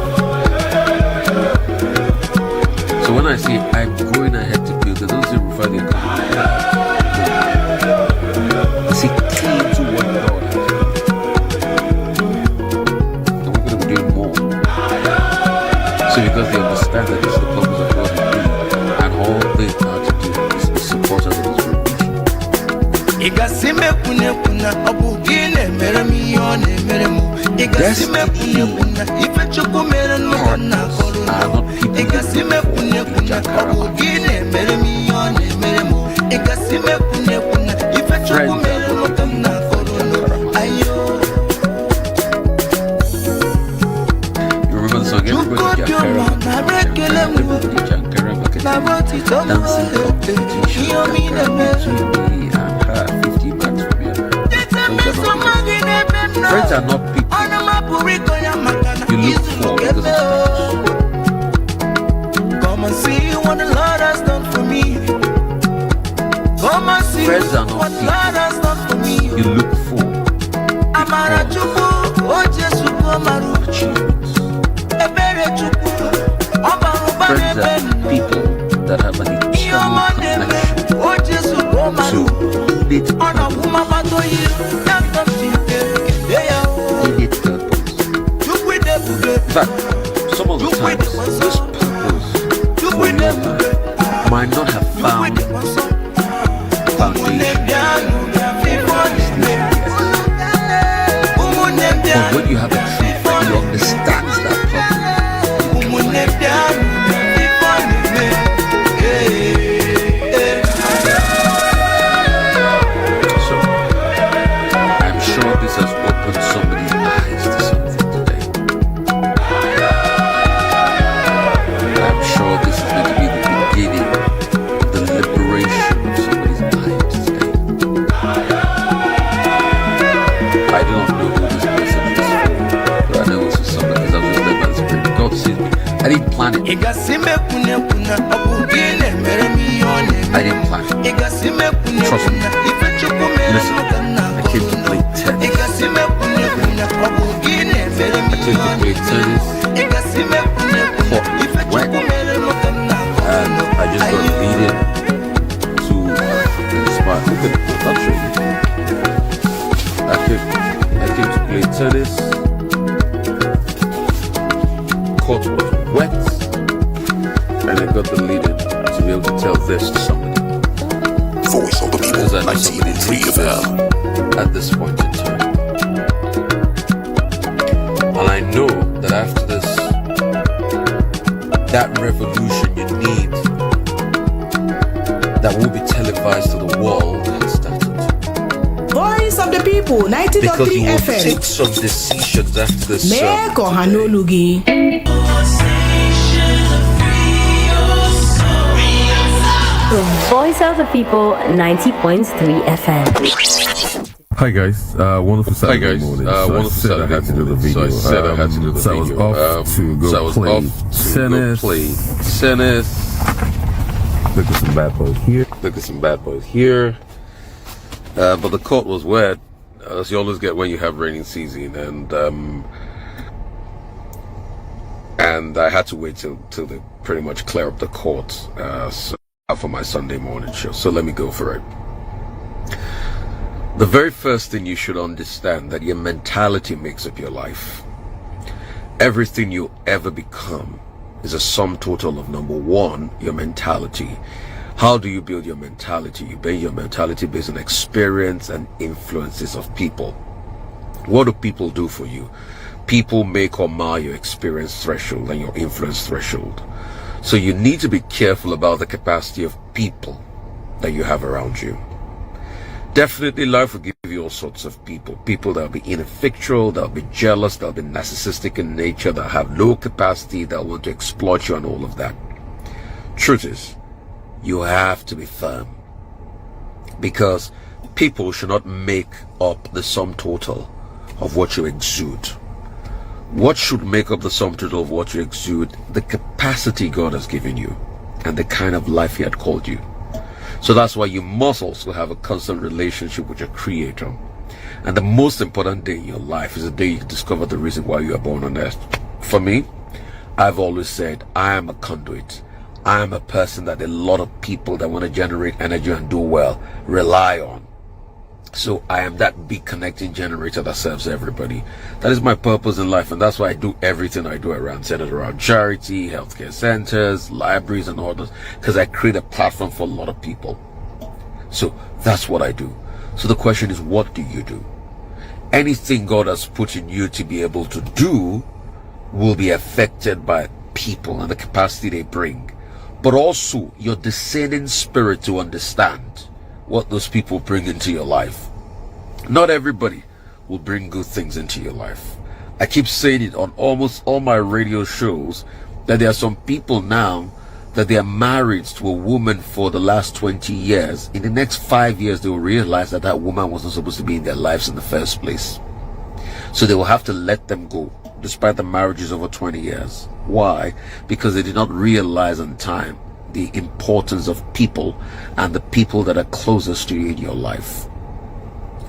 So when I say I'm going ahead to build, I don't say Rufai the economy. I say key to what God has done. And we're going to be doing more. So because they understand that this is the purpose of God in me, and all they are to do is to support us in this Friends are not people you look for because of status. Come and see what the Lord has done for me. Come and see Friends are not what the Lord has done for me. you look for achievements. Friends are people that have an eternal connection to innate In fact, some of the times, this purpose for your life might not have found foundation. But when you have a true friend who understands that so, I'm sure this has opened somebody's eyes to something today. I'm sure this is going to be the beginning of the liberation of somebody's mind today. I do not know who this message is for, but I know it's for somebody because I was just led by the Spirit. God sees me. I didn't plan it. I didn't plan it. Trust me. Listen, I came to play tennis. I came to play tennis. Court wet. And I just got leaded to the spot. Look at it. I'll show you. I came to play tennis. Court was wet. And I got the lead-in to be able to tell this to somebody. Voice of the People, Because I know somebody needs this at this point in time. And I know that after this, that revolution you need that will be televised to the world has started. Voice of the People, Because you 90.3 will FM. take some decisions after this Meko today. Hanolugi. The Voice of the People, 90.3 FM. Hi guys, wonderful Saturday morning. So I said I had to do the video. So I was off to go play tennis. Look at some bad boys here. But the court was wet, as you always get when you have raining season, and I had to wait till they pretty much clear up the court for my Sunday morning show. So let me go for it. The very first thing you should understand that your mentality makes up your life. Everything you ever become is a sum total of, number one, your mentality. How do you build your mentality? You build your mentality based on experience and influences of people. What do people do for you? People make or mar your experience threshold and your influence threshold. So you need to be careful about the capacity of people that you have around you. Definitely life will give you all sorts of people. People that will be ineffectual, that will be jealous, that will be narcissistic in nature, that have low capacity, that want to exploit you and all of that. Truth is, you have to be firm. Because People should not make up the sum total of what you exude. What should make up the sum total of what you exude? The capacity God has given you and the kind of life He had called you. So that's why you must also have a constant relationship with your Creator. And the most important day in your life is the day you discover the reason why you are born on earth. For me, I've always said, I am a conduit. I am a person that a lot of people that want to generate energy and do well rely on. So I am that big connecting generator that serves everybody. That is my purpose in life, and that's why I do everything I do centered around charity, healthcare centers, libraries, and all this, because I create a platform for a lot of people. So that's what I do. So the question is, what do you do? Anything God has put in you to be able to do will be affected by people and the capacity they bring, but also your discerning spirit to understand what those people bring into your life. Not everybody will bring good things into your life. I keep saying it on almost all my radio shows that there are some people now that they are married to a woman for the last 20 years. In the next 5 years, they will realize that that woman wasn't supposed to be in their lives in the first place. So they will have to let them go, despite the marriages over 20 years. Why? Because they did not realize in time the importance of people and the people that are closest to you in your life.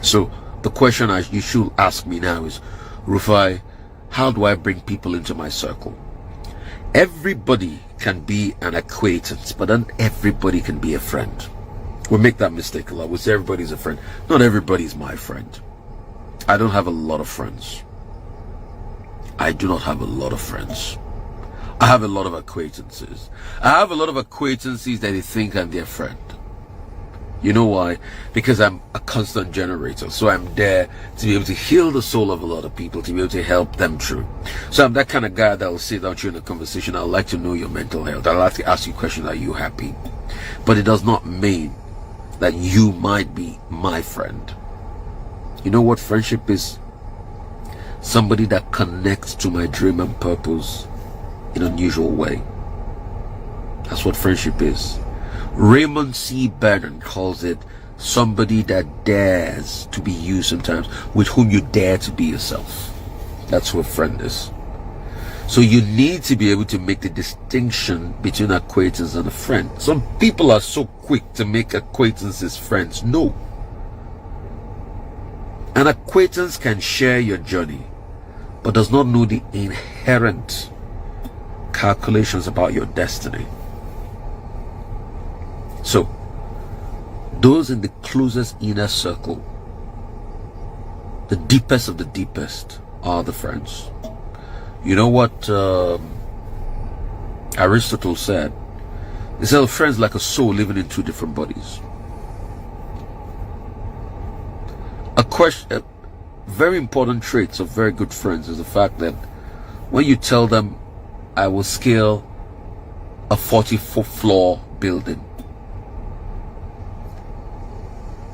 So the question you should ask me now is, Rufai, how do I bring people into my circle? Everybody can be an acquaintance, but not everybody can be a friend. We make that mistake a lot. We say everybody's a friend. Not everybody is my friend. I don't have a lot of friends. I do not have a lot of friends. I have a lot of acquaintances. I have a lot of acquaintances that they think I'm their friend. You know why? Because I'm a constant generator. So I'm there to be able to heal the soul of a lot of people, to be able to help them through. So I'm that kind of guy that will sit down during a conversation. I'd like to know your mental health. I'd like to ask you questions. Are you happy? But it does not mean that you might be my friend. You know what friendship is? Somebody that connects to my dream and purpose in an unusual way. That's what friendship is. Raymond C. Bannon calls it somebody that dares to be you sometimes, with whom you dare to be yourself. That's what a friend is. So you need to be able to make the distinction between acquaintance and a friend. Some people are so quick to make acquaintances friends. No. An acquaintance can share your journey, but does not know the inherent calculations about your destiny. So, those in the closest inner circle, the deepest of the deepest, are the friends. You know what Aristotle said? He said, a friend's like a soul living in two different bodies. A very important trait of very good friends is the fact that when you tell them, I will scale a 40-foot floor building,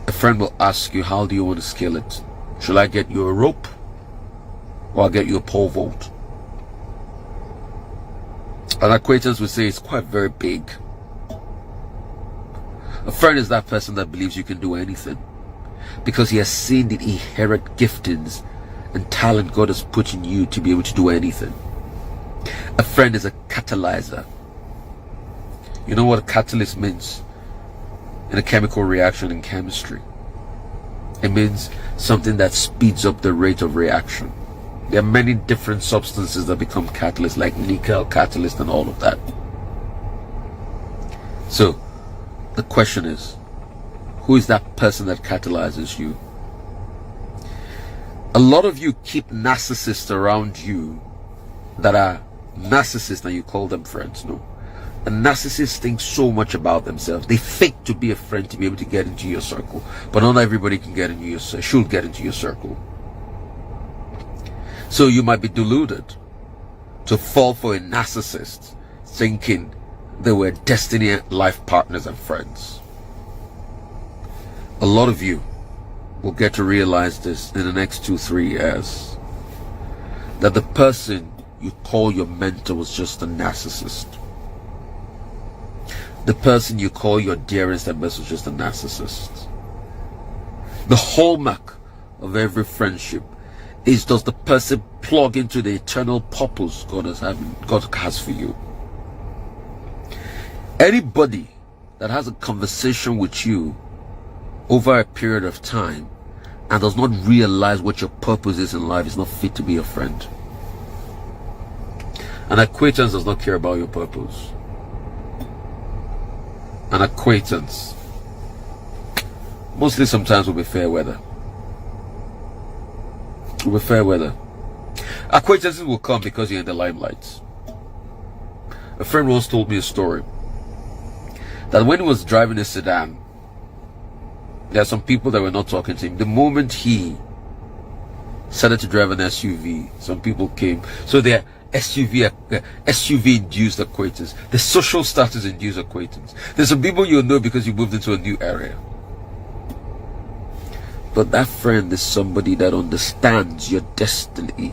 a friend will ask you, how do you want to scale it? Shall I get you a rope, or I'll get you a pole vault? An acquaintance will say it's quite very big. A friend is that person that believes you can do anything, because he has seen the inherent giftings and talent God has put in you to be able to do anything. A friend is a catalyzer. You know what a catalyst means in a chemical reaction in chemistry? It means something that speeds up the rate of reaction. There are many different substances that become catalysts, like nickel catalyst and all of that. So the question is, who is that person that catalyzes you? A lot of you keep narcissists around you that are narcissists and you call them friends. No. A narcissist thinks so much about themselves. They fake to be a friend to be able to get into your circle. But not everybody can get into your circle. Should get into your circle. So you might be deluded to fall for a narcissist thinking they were destiny life partners and friends. A lot of you will get to realize this in the next 2-3 years, that the person you call your mentor was just a narcissist. The person you call your dearest and best was just a narcissist. The hallmark of every friendship is, does the person plug into the eternal purpose God has for you? Anybody that has a conversation with you over a period of time and does not realize what your purpose is in life is not fit to be your friend. An acquaintance does not care about your purpose. An acquaintance mostly sometimes will be fair weather. Will be fair weather. Acquaintances will come because you're in the limelight. A friend once told me a story that when he was driving a sedan, there are some people that were not talking to him. The moment he started to drive an SUV, some people came. So they're SUV induced acquaintance. The social status induced acquaintance. There's some people you'll know because you moved into a new area. But that friend is somebody that understands your destiny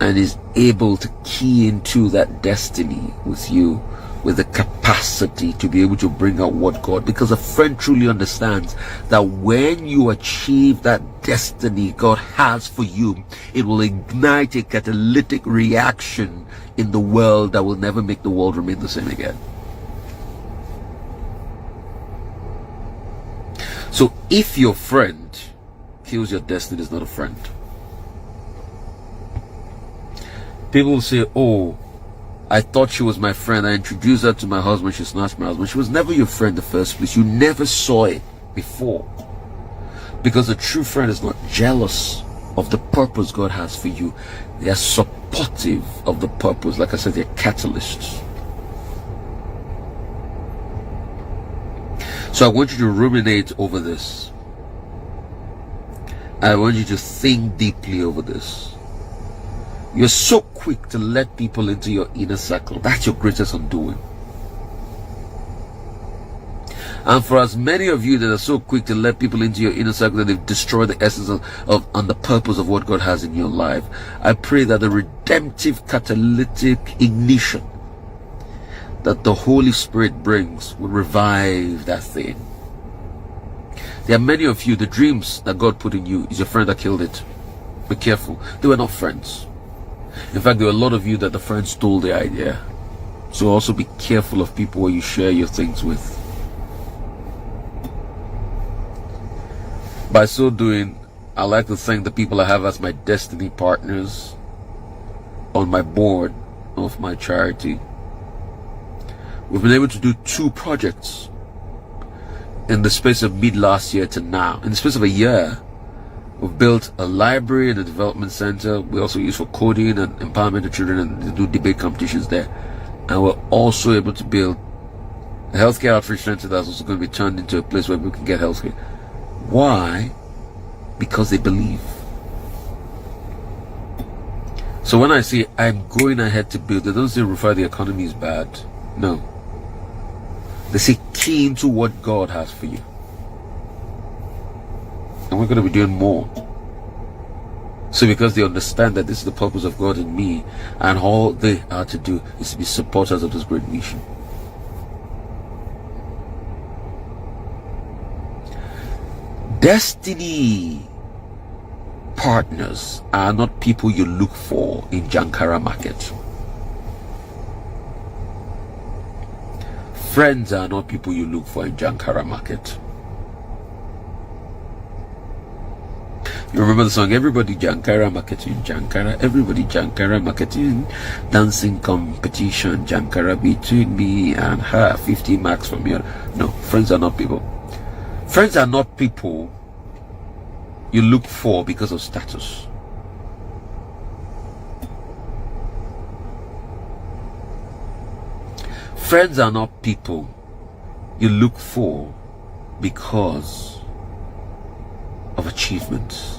and is able to key into that destiny with you, with the capacity to be able to bring out what God, because a friend truly understands that when you achieve that destiny God has for you, it will ignite a catalytic reaction in the world that will never make the world remain the same again. So if your friend kills your destiny, is not a friend. People will say, oh, I thought she was my friend. I introduced her to my husband. She snatched my husband. She was never your friend in the first place. You never saw it before. Because a true friend is not jealous of the purpose God has for you. They are supportive of the purpose. Like I said, they're catalysts. So I want you to ruminate over this. I want you to think deeply over this. You're so quick to let people into your inner circle. That's your greatest undoing. And for as many of you that are so quick to let people into your inner circle that they've destroyed the essence of and the purpose of what God has in your life, I pray that the redemptive catalytic ignition that the Holy Spirit brings will revive that thing. There are many of you, the dreams that God put in you is your friend that killed it. Be careful. They were not friends. In fact, there were a lot of you that the friends stole the idea. So also be careful of people where you share your things with. By so doing, I like to thank the people I have as my destiny partners on my board of my charity. We've been able to do 2 projects in the space of mid last year to now. In the space of a year, we've built a library and a development center. We also use for coding and empowerment of children and do debate competitions there. And we're also able to build a healthcare outreach center that's also going to be turned into a place where we can get healthcare. Why? Because they believe. So when I say I'm going ahead to build, they don't say, Rufai, the economy is bad. No. They say key into what God has for you. And we're going to be doing more. So because they understand that this is the purpose of God in me, and all they are to do is to be supporters of this great mission. Destiny partners are not people you look for in Jankara market. Friends are not people you look for in Jankara market. You remember the song, everybody Jankara marketing, Jankara, everybody Jankara marketing, dancing competition, Jankara between me and her, 50 marks from here. No, friends are not people. Friends are not people you look for because of status. Friends are not people you look for because of achievements.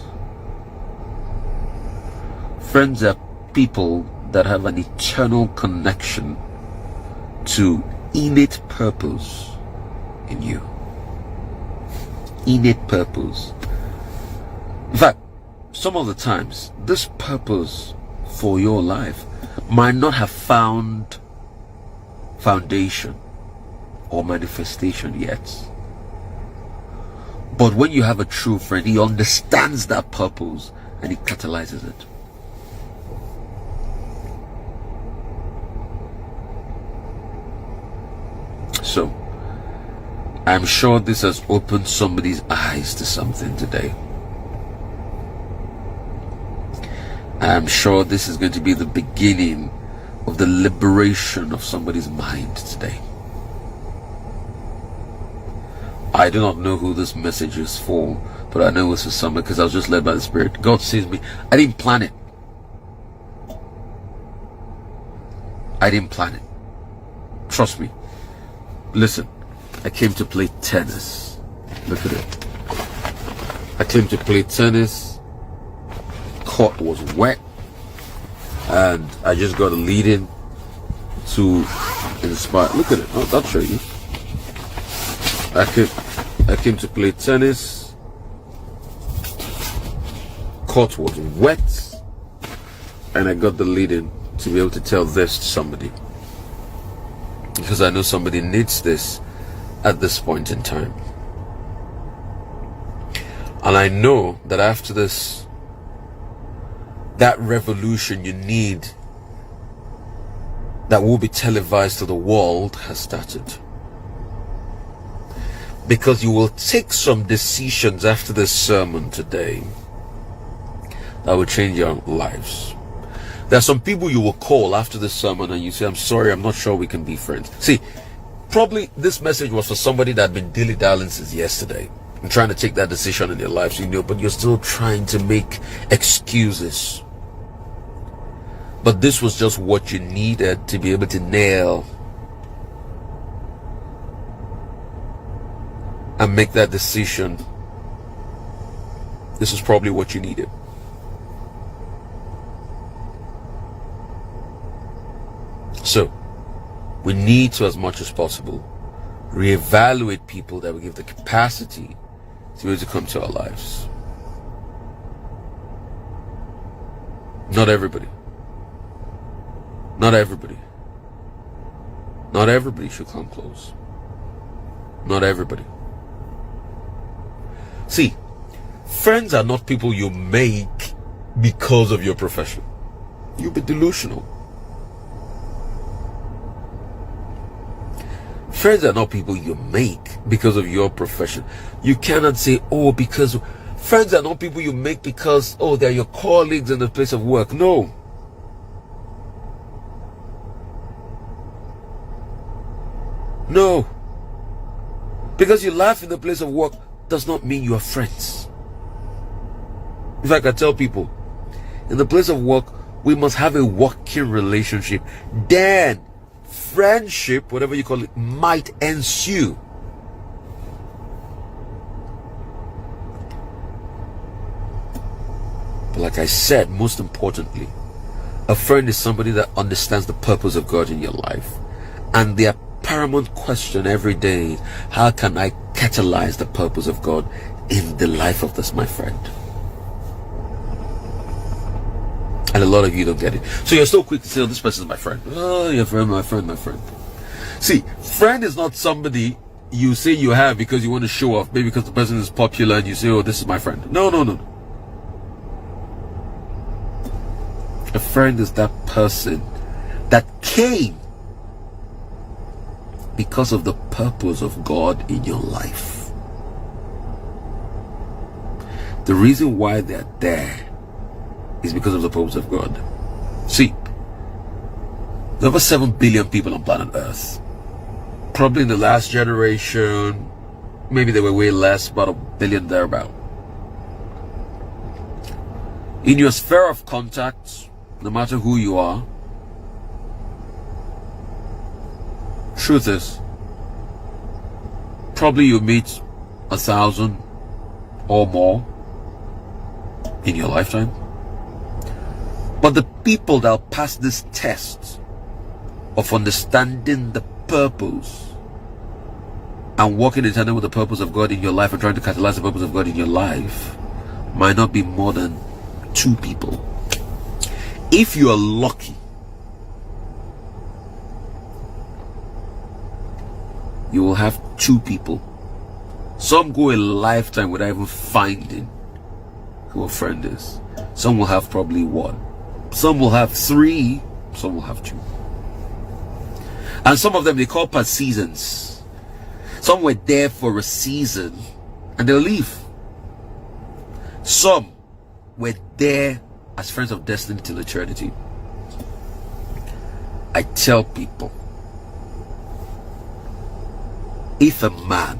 Friends are people that have an eternal connection to innate purpose in you. Innate purpose. In fact, some of the times, this purpose for your life might not have found foundation or manifestation yet. But when you have a true friend, he understands that purpose and he catalyzes it. So, I'm sure this has opened somebody's eyes to something today. I'm sure this is going to be the beginning of the liberation of somebody's mind today. I do not know who this message is for, but I know it's for someone because I was just led by the Spirit. God sees me. I didn't plan it. I didn't plan it. Trust me. Listen, I came to play tennis. Look at it. I came to play tennis. Court was wet. And I just got a lead in to inspire. Look at it. I'll show you. I came to play tennis. Court was wet. And I got the lead in to be able to tell this to somebody. Because I know somebody needs this at this point in time. And I know that after this, that revolution you need that will be televised to the world has started. Because you will take some decisions after this sermon today that will change your lives. There are some people you will call after this sermon and you say, I'm sorry, I'm not sure we can be friends. See, probably this message was for somebody that had been dilly-dallying since yesterday and trying to take that decision in their lives, but you're still trying to make excuses. But this was just what you needed to be able to nail and make that decision. This is probably what you needed. So, we need to, as much as possible, reevaluate people that will give the capacity to be able to come to our lives. Not everybody. Not everybody. Not everybody should come close. Not everybody. See, friends are not people you make because of your profession. You'll be delusional. Friends are not people you make because of your profession. You cannot say, oh, because friends are not people you make because, oh, they're your colleagues in the place of work. No. No. Because you laugh in the place of work does not mean you are friends. In fact, I tell people, in the place of work, we must have a working relationship. Then friendship, whatever you call it, might ensue. But like I said, most importantly, a friend is somebody that understands the purpose of God in your life. And their paramount question every day is, how can I catalyze the purpose of God in the life of this, my friend? And a lot of you don't get it. So you're so quick to say, oh, this person is my friend. Oh, your friend, my friend, my friend. See, friend is not somebody you say you have because you want to show off. Maybe because the person is popular and you say, oh, this is my friend. No, no, no. A friend is that person that came because of the purpose of God in your life. The reason why they're there is because of the purpose of God. See, there are over 7 billion people on planet Earth. Probably in the last generation, maybe they were way less, about 1 billion thereabout. In your sphere of contact, no matter who you are, truth is, probably you meet 1,000 or more in your lifetime. But the people that will pass this test of understanding the purpose and walking in tandem with the purpose of God in your life and trying to catalyze the purpose of God in your life might not be more than 2 people. If you are lucky, you will have 2 people Some go a lifetime without even finding who a friend is. Some will have probably one. Some will have three. Some will have two. And some of them they call per seasons. Some were there for a season and they'll leave. Some were there as friends of destiny till eternity. I tell people, if a man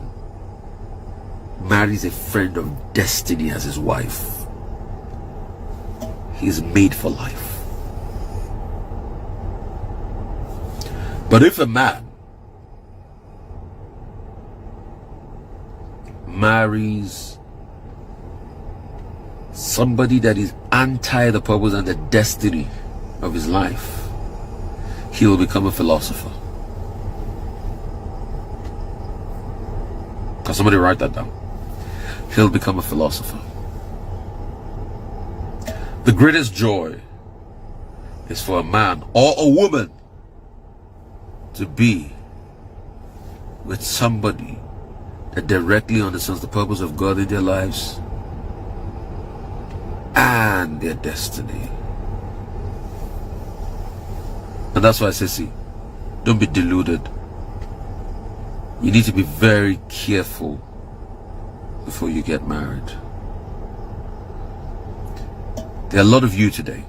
marries a friend of destiny as his wife, he's made for life. But if a man marries somebody that is anti the purpose and the destiny of his life, he will become a philosopher. Can somebody write that down? He'll become a philosopher. The greatest joy is for a man or a woman to be with somebody that directly understands the purpose of God in their lives and their destiny. And that's why I say, see, don't be deluded. You need to be very careful before you get married. There are a lot of you today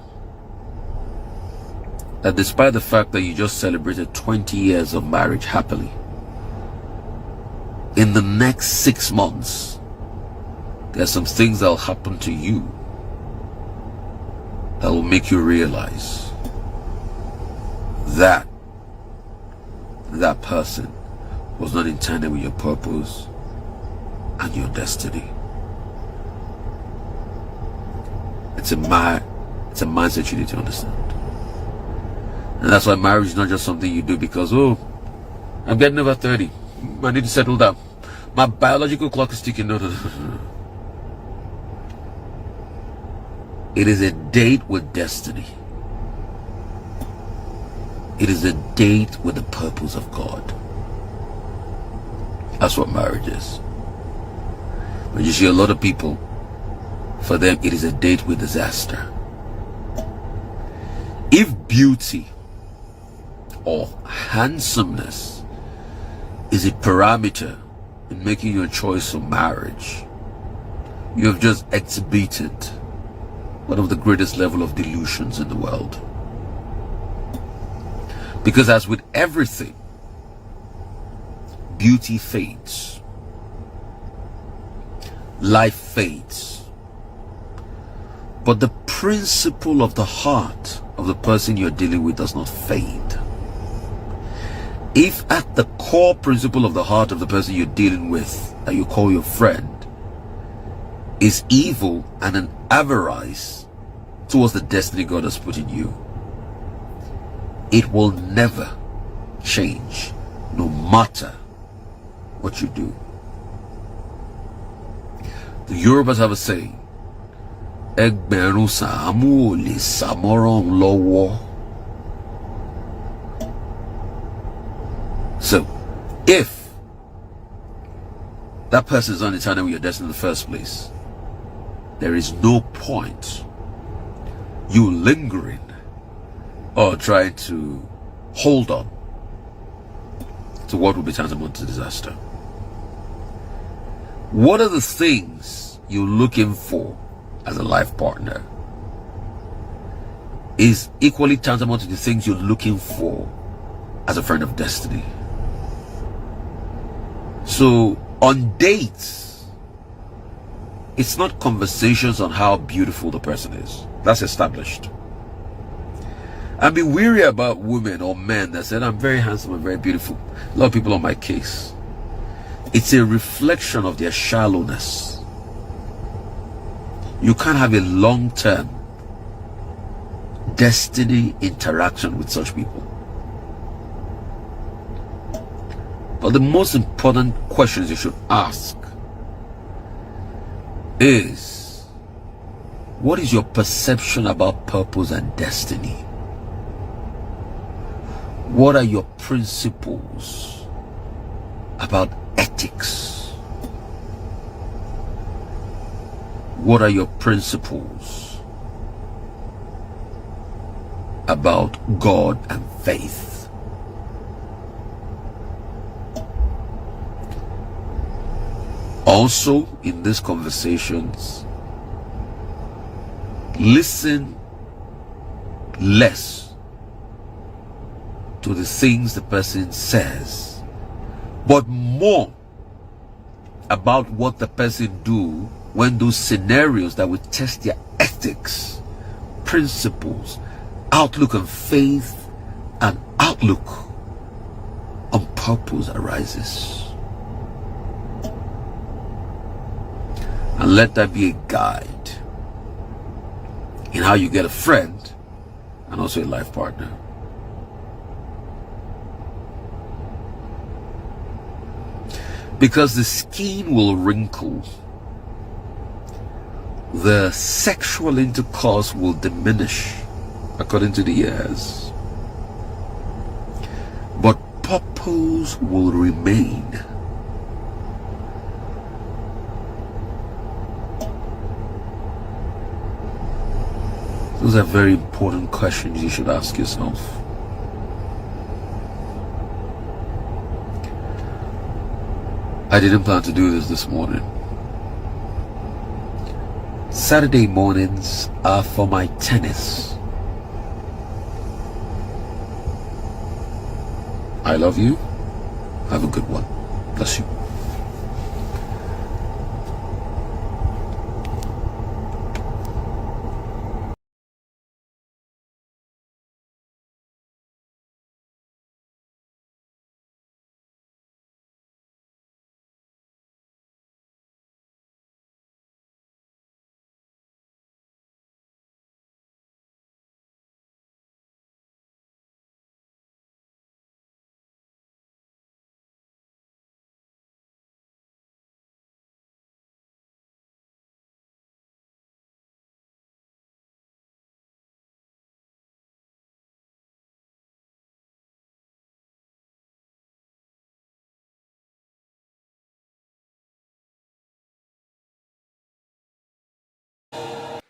that despite the fact that you just celebrated 20 years of marriage happily, in the next 6 months, there are some things that will happen to you that will make you realize that that person was not intended with your purpose and your destiny. It's a mindset you need to understand. And that's why marriage is not just something you do because, oh, I'm getting over 30. I need to settle down. My biological clock is ticking. No. It is a date with destiny. It is a date with the purpose of God. That's what marriage is. When you see a lot of people, for them it is a date with disaster. If beauty or handsomeness is a parameter in making your choice of marriage, you have just exhibited one of the greatest level of delusions in the world. Because as with everything, beauty fades, life fades, but the principle of the heart of the person you're dealing with does not fade. If at the core principle of the heart of the person you're dealing with, that you call your friend, is evil and an avarice towards the destiny God has put in you, it will never change, no matter what you do. The Yorubas have a saying, Egberun Saamu le Samoron Lowo. So, if that person is unintended with your destiny in the first place, there is no point you lingering or trying to hold on to what will be tantamount to disaster. What are the things you're looking for as a life partner is equally tantamount to the things you're looking for as a friend of destiny. So on dates, it's not conversations on how beautiful the person is. That's established. And be wary about women or men that said, I'm very handsome and very beautiful. A lot of people on my case. It's a reflection of their shallowness. You can't have a long-term destiny interaction with such people. But the most important questions you should ask is, what is your perception about purpose and destiny? What are your principles about ethics? What are your principles about God and faith? Also, in these conversations, listen less to the things the person says, but more about what the person do when those scenarios that would test their ethics, principles, outlook on faith, and outlook on purpose arises. And let that be a guide in how you get a friend and also a life partner. Because the skin will wrinkle, the sexual intercourse will diminish according to the years, but purpose will remain. Those are very important questions you should ask yourself. I didn't plan to do this morning. Saturday mornings are for my tennis. I love you. Have a good one. Bless you.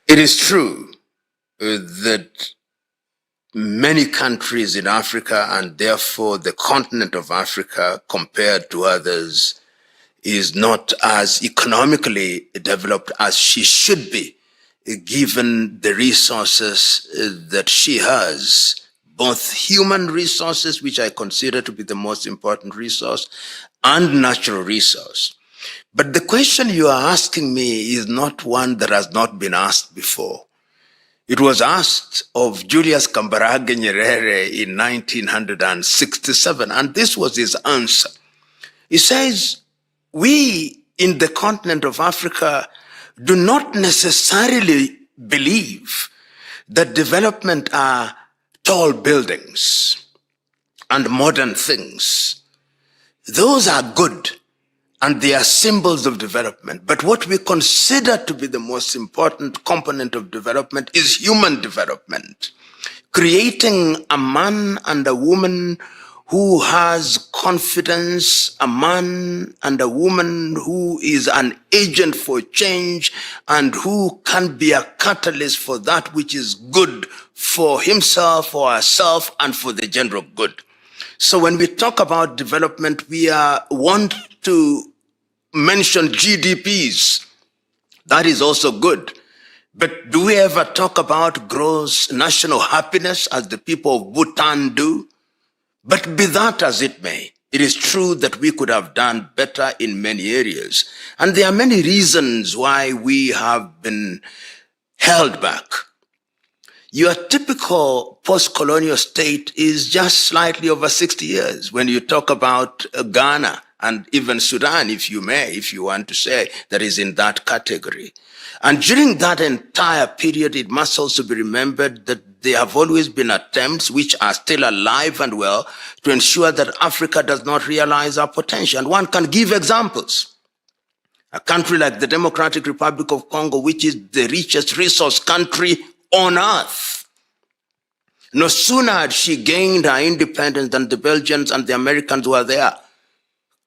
It is true that many countries in Africa, and therefore the continent of Africa compared to others, is not as economically developed as she should be, given the resources that she has, both human resources, which I consider to be the most important resource, and natural resource. But the question you are asking me is not one that has not been asked before. It was asked of Julius Kambarage Nyerere in 1967, and this was his answer. He says, we in the continent of Africa do not necessarily believe that development are tall buildings and modern things. Those are good, and they are symbols of development. But what we consider to be the most important component of development is human development. Creating a man and a woman who has confidence, a man and a woman who is an agent for change and who can be a catalyst for that which is good for himself, for herself, and for the general good. So when we talk about development, we want to mention GDPs. That is also good. But do we ever talk about gross national happiness as the people of Bhutan do? But be that as it may, it is true that we could have done better in many areas. And there are many reasons why we have been held back. Your typical post-colonial state is just slightly over 60 years. When you talk about Ghana and even Sudan, if you may, if you want to say, that is in that category. And during that entire period, it must also be remembered that there have always been attempts, which are still alive and well, to ensure that Africa does not realize our potential. And one can give examples. A country like the Democratic Republic of Congo, which is the richest resource country on earth. No sooner had she gained her independence than the Belgians and the Americans were there,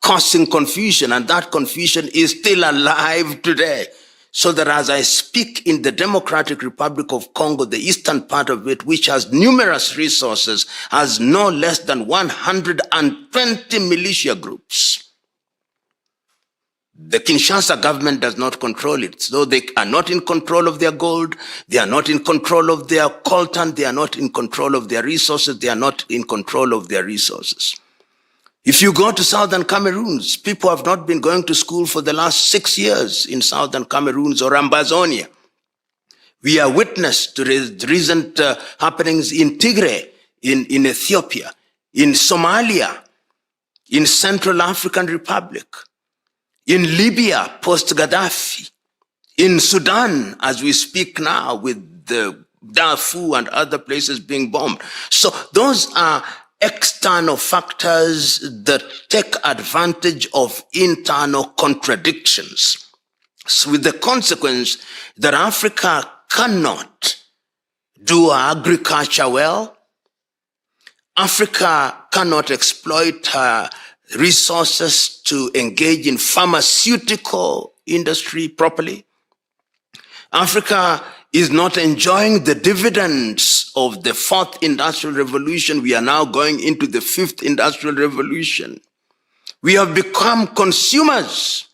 causing confusion, and that confusion is still alive today. So that as I speak in the Democratic Republic of Congo, the eastern part of it, which has numerous resources, has no less than 120 militia groups. The Kinshasa government does not control it. So they are not in control of their gold. They are not in control of their coltan. They are not in control of their resources. They are not in control of their resources. If you go to southern Cameroon, people have not been going to school for the last 6 years in southern Cameroon or Ambazonia. We are witness to the recent happenings in Tigray, in Ethiopia, in Somalia, in Central African Republic, in Libya post-Gaddafi, in Sudan as we speak now with the Darfur and other places being bombed. So those are external factors that take advantage of internal contradictions. So with the consequence that Africa cannot do agriculture well, Africa cannot exploit her resources to engage in pharmaceutical industry properly. Africa is not enjoying the dividends of the 4th industrial revolution. We are now going into the 5th industrial revolution. We have become consumers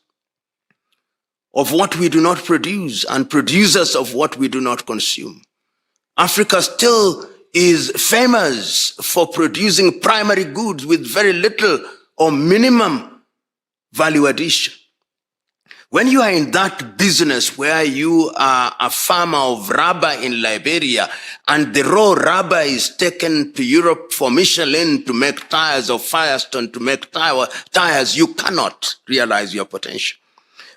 of what we do not produce and producers of what we do not consume. Africa still is famous for producing primary goods with very little or minimum value addition. When you are in that business where you are a farmer of rubber in Liberia and the raw rubber is taken to Europe for Michelin to make tires or Firestone to make tires, you cannot realize your potential.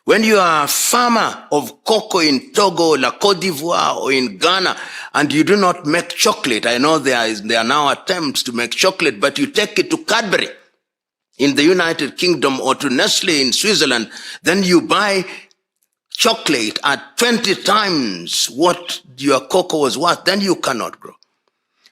When you are a farmer of cocoa in Togo, La Côte d'Ivoire, or in Ghana, and you do not make chocolate, I know there are now attempts to make chocolate, but you take it to Cadbury in the United Kingdom or to Nestle in Switzerland, then you buy chocolate at 20 times what your cocoa was worth, then you cannot grow.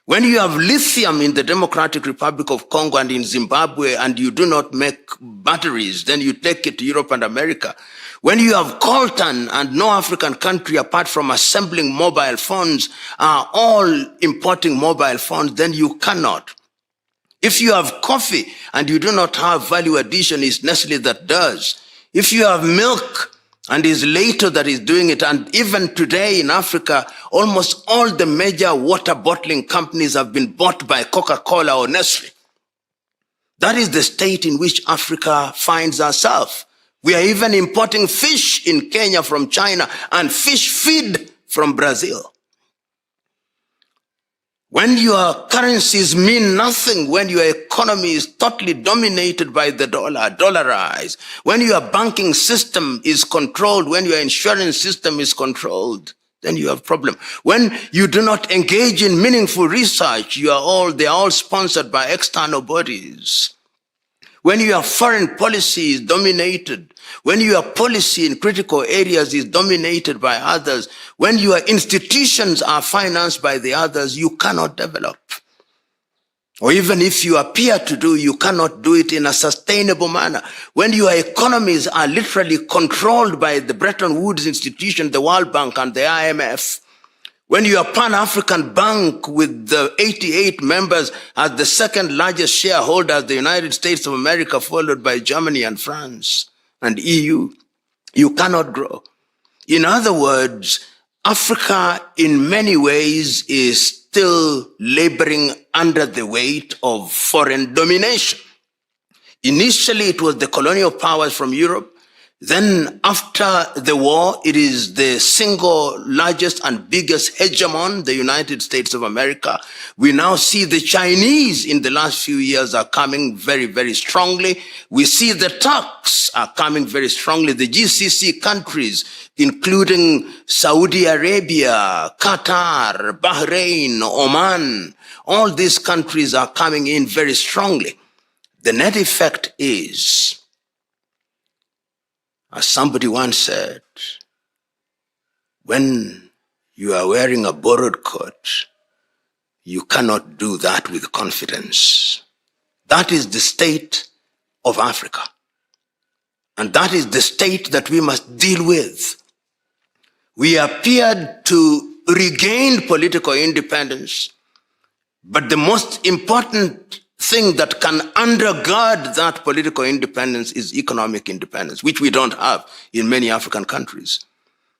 When you have lithium in the Democratic Republic of Congo and in Zimbabwe and you do not make batteries, then you take it to Europe and America. When you have coltan and no African country apart from assembling mobile phones are all importing mobile phones, then you cannot. If you have coffee and you do not have value addition, it's Nestle that does. If you have milk and it's Lato that is doing it, and even today in Africa, almost all the major water bottling companies have been bought by Coca-Cola or Nestle. That is the state in which Africa finds herself. We are even importing fish in Kenya from China and fish feed from Brazil. When your currencies mean nothing, when your economy is totally dominated by the dollar, dollarized, when your banking system is controlled, when your insurance system is controlled, then you have a problem. When you do not engage in meaningful research, they are all sponsored by external bodies. When your foreign policy is dominated, when your policy in critical areas is dominated by others, when your institutions are financed by the others, you cannot develop. Or even if you appear to do, you cannot do it in a sustainable manner. When your economies are literally controlled by the Bretton Woods institution, the World Bank and the IMF, when your Pan-African Bank with the 88 members as the second largest shareholder, the United States of America, followed by Germany and France and EU, you cannot grow. In other words, Africa in many ways is still laboring under the weight of foreign domination. Initially, it was the colonial powers from Europe. Then after the war, it is the single largest and biggest hegemon, the United States of America. We now see the Chinese in the last few years are coming very, very strongly. We see the Turks are coming very strongly. The GCC countries, including Saudi Arabia, Qatar, Bahrain, Oman, all these countries are coming in very strongly. The net effect is, as somebody once said, when you are wearing a borrowed coat, you cannot do that with confidence. That is the state of Africa. And that is the state that we must deal with. We appeared to regain political independence, but the most important thing that can undergird that political independence is economic independence, which we don't have in many African countries.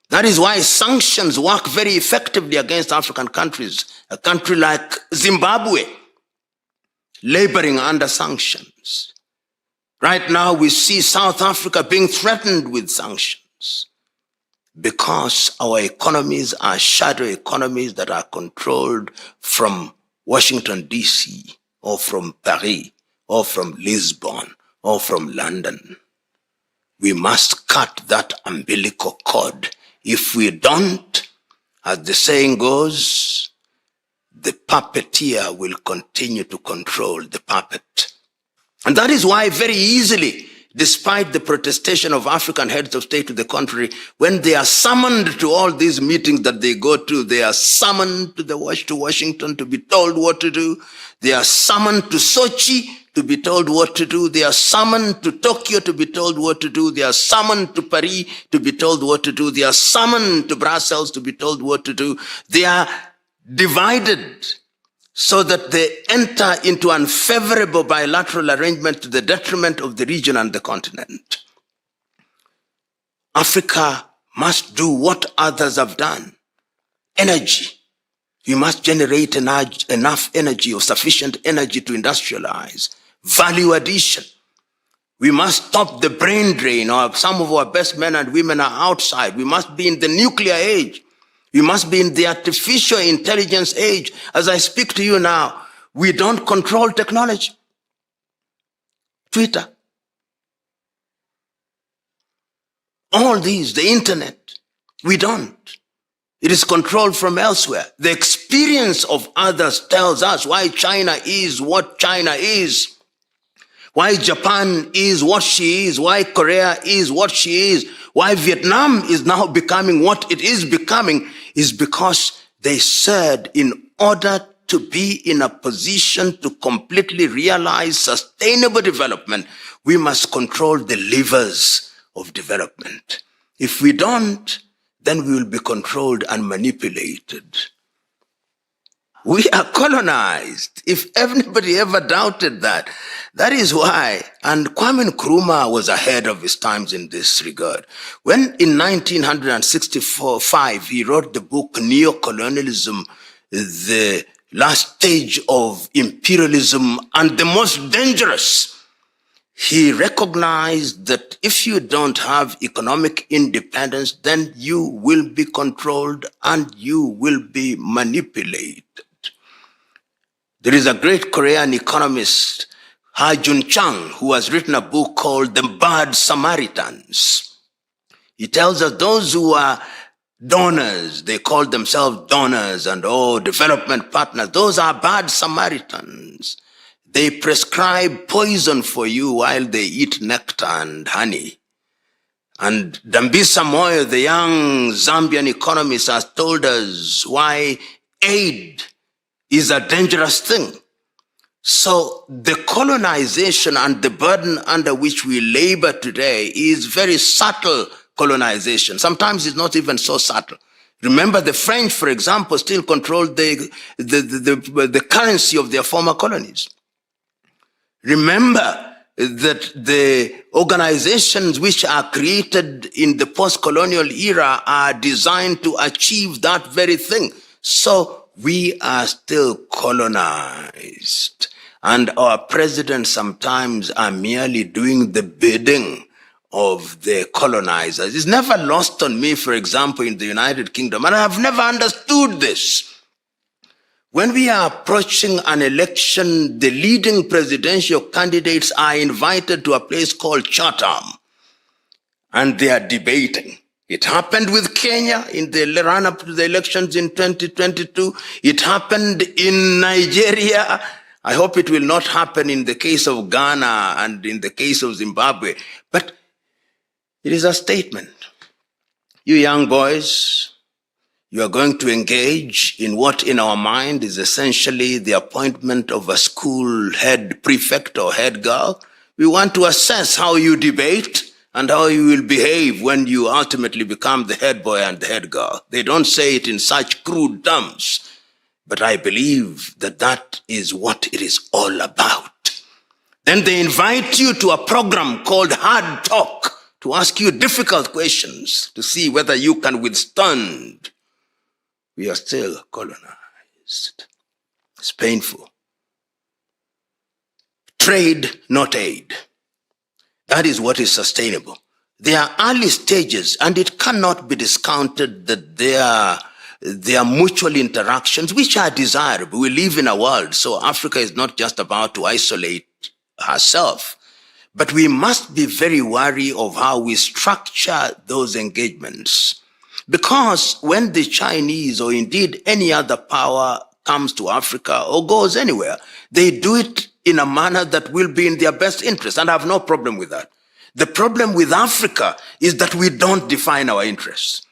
That is why sanctions work very effectively against African countries. A country like Zimbabwe, laboring under sanctions. Right now, we see South Africa being threatened with sanctions because our economies are shadow economies that are controlled from Washington, D.C., or from Paris, or from Lisbon, or from London. We must cut that umbilical cord. If we don't, as the saying goes, the puppeteer will continue to control the puppet. And that is why very easily, despite the protestation of African heads of state to the contrary, when they are summoned to all these meetings that they go to, they are summoned to Washington to be told what to do. They are summoned to Sochi to be told what to do. They are summoned to Tokyo to be told what to do. They are summoned to Paris to be told what to do. They are summoned to Brussels to be told what to do. They are divided so that they enter into unfavorable bilateral arrangement to the detriment of the region and the continent. Africa must do what others have done. Energy. You must generate enough energy or sufficient energy to industrialize. Value addition. We must stop the brain drain. Some of our best men and women are outside. We must be in the nuclear age. We must be in the artificial intelligence age. As I speak to you now, we don't control technology. Twitter. All these, the internet, we don't. It is controlled from elsewhere. The experience of others tells us why China is what China is, why Japan is what she is, why Korea is what she is, why Vietnam is now becoming what it is becoming, is because they said in order to be in a position to completely realize sustainable development, we must control the levers of development. If we don't, then we will be controlled and manipulated. We are colonized. If anybody ever doubted that, that is why. And Kwame Nkrumah was ahead of his times in this regard. When in 1965, he wrote the book Neocolonialism, the last stage of imperialism and the most dangerous, he recognized that if you don't have economic independence, then you will be controlled and you will be manipulated. There is a great Korean economist, Ha Jun-chang, who has written a book called The Bad Samaritans. He tells us those who are donors, they call themselves donors and development partners, those are bad Samaritans. They prescribe poison for you while they eat nectar and honey. And Dambisa Moyo, the young Zambian economist, has told us why aid is a dangerous thing. So the colonization and the burden under which we labor today is very subtle colonization. Sometimes it's not even so subtle. Remember, the French, for example, still controlled the currency of their former colonies. Remember that the organizations which are created in the post-colonial era are designed to achieve that very thing. So we are still colonized. And our presidents sometimes are merely doing the bidding of the colonizers. It's never lost on me, for example, in the United Kingdom, and I have never understood this. When we are approaching an election, the leading presidential candidates are invited to a place called Chatham, and they are debating. It happened with Kenya in the run-up to the elections in 2022. It happened in Nigeria. I hope it will not happen in the case of Ghana and in the case of Zimbabwe. But it is a statement. You young boys, you are going to engage in what in our mind is essentially the appointment of a school head prefect or head girl. We want to assess how you debate and how you will behave when you ultimately become the head boy and the head girl. They don't say it in such crude terms, but I believe that that is what it is all about. Then they invite you to a program called Hard Talk to ask you difficult questions to see whether you can withstand. We are still colonized. It's painful. Trade, not aid. That is what is sustainable. There are early stages, and it cannot be discounted that there are mutual interactions which are desirable. We live in a world, so Africa is not just about to isolate herself, but we must be very wary of how we structure those engagements. Because when the Chinese, or indeed any other power, comes to Africa or goes anywhere, they do it in a manner that will be in their best interest, and I have no problem with that. The problem with Africa is that we don't define our interests.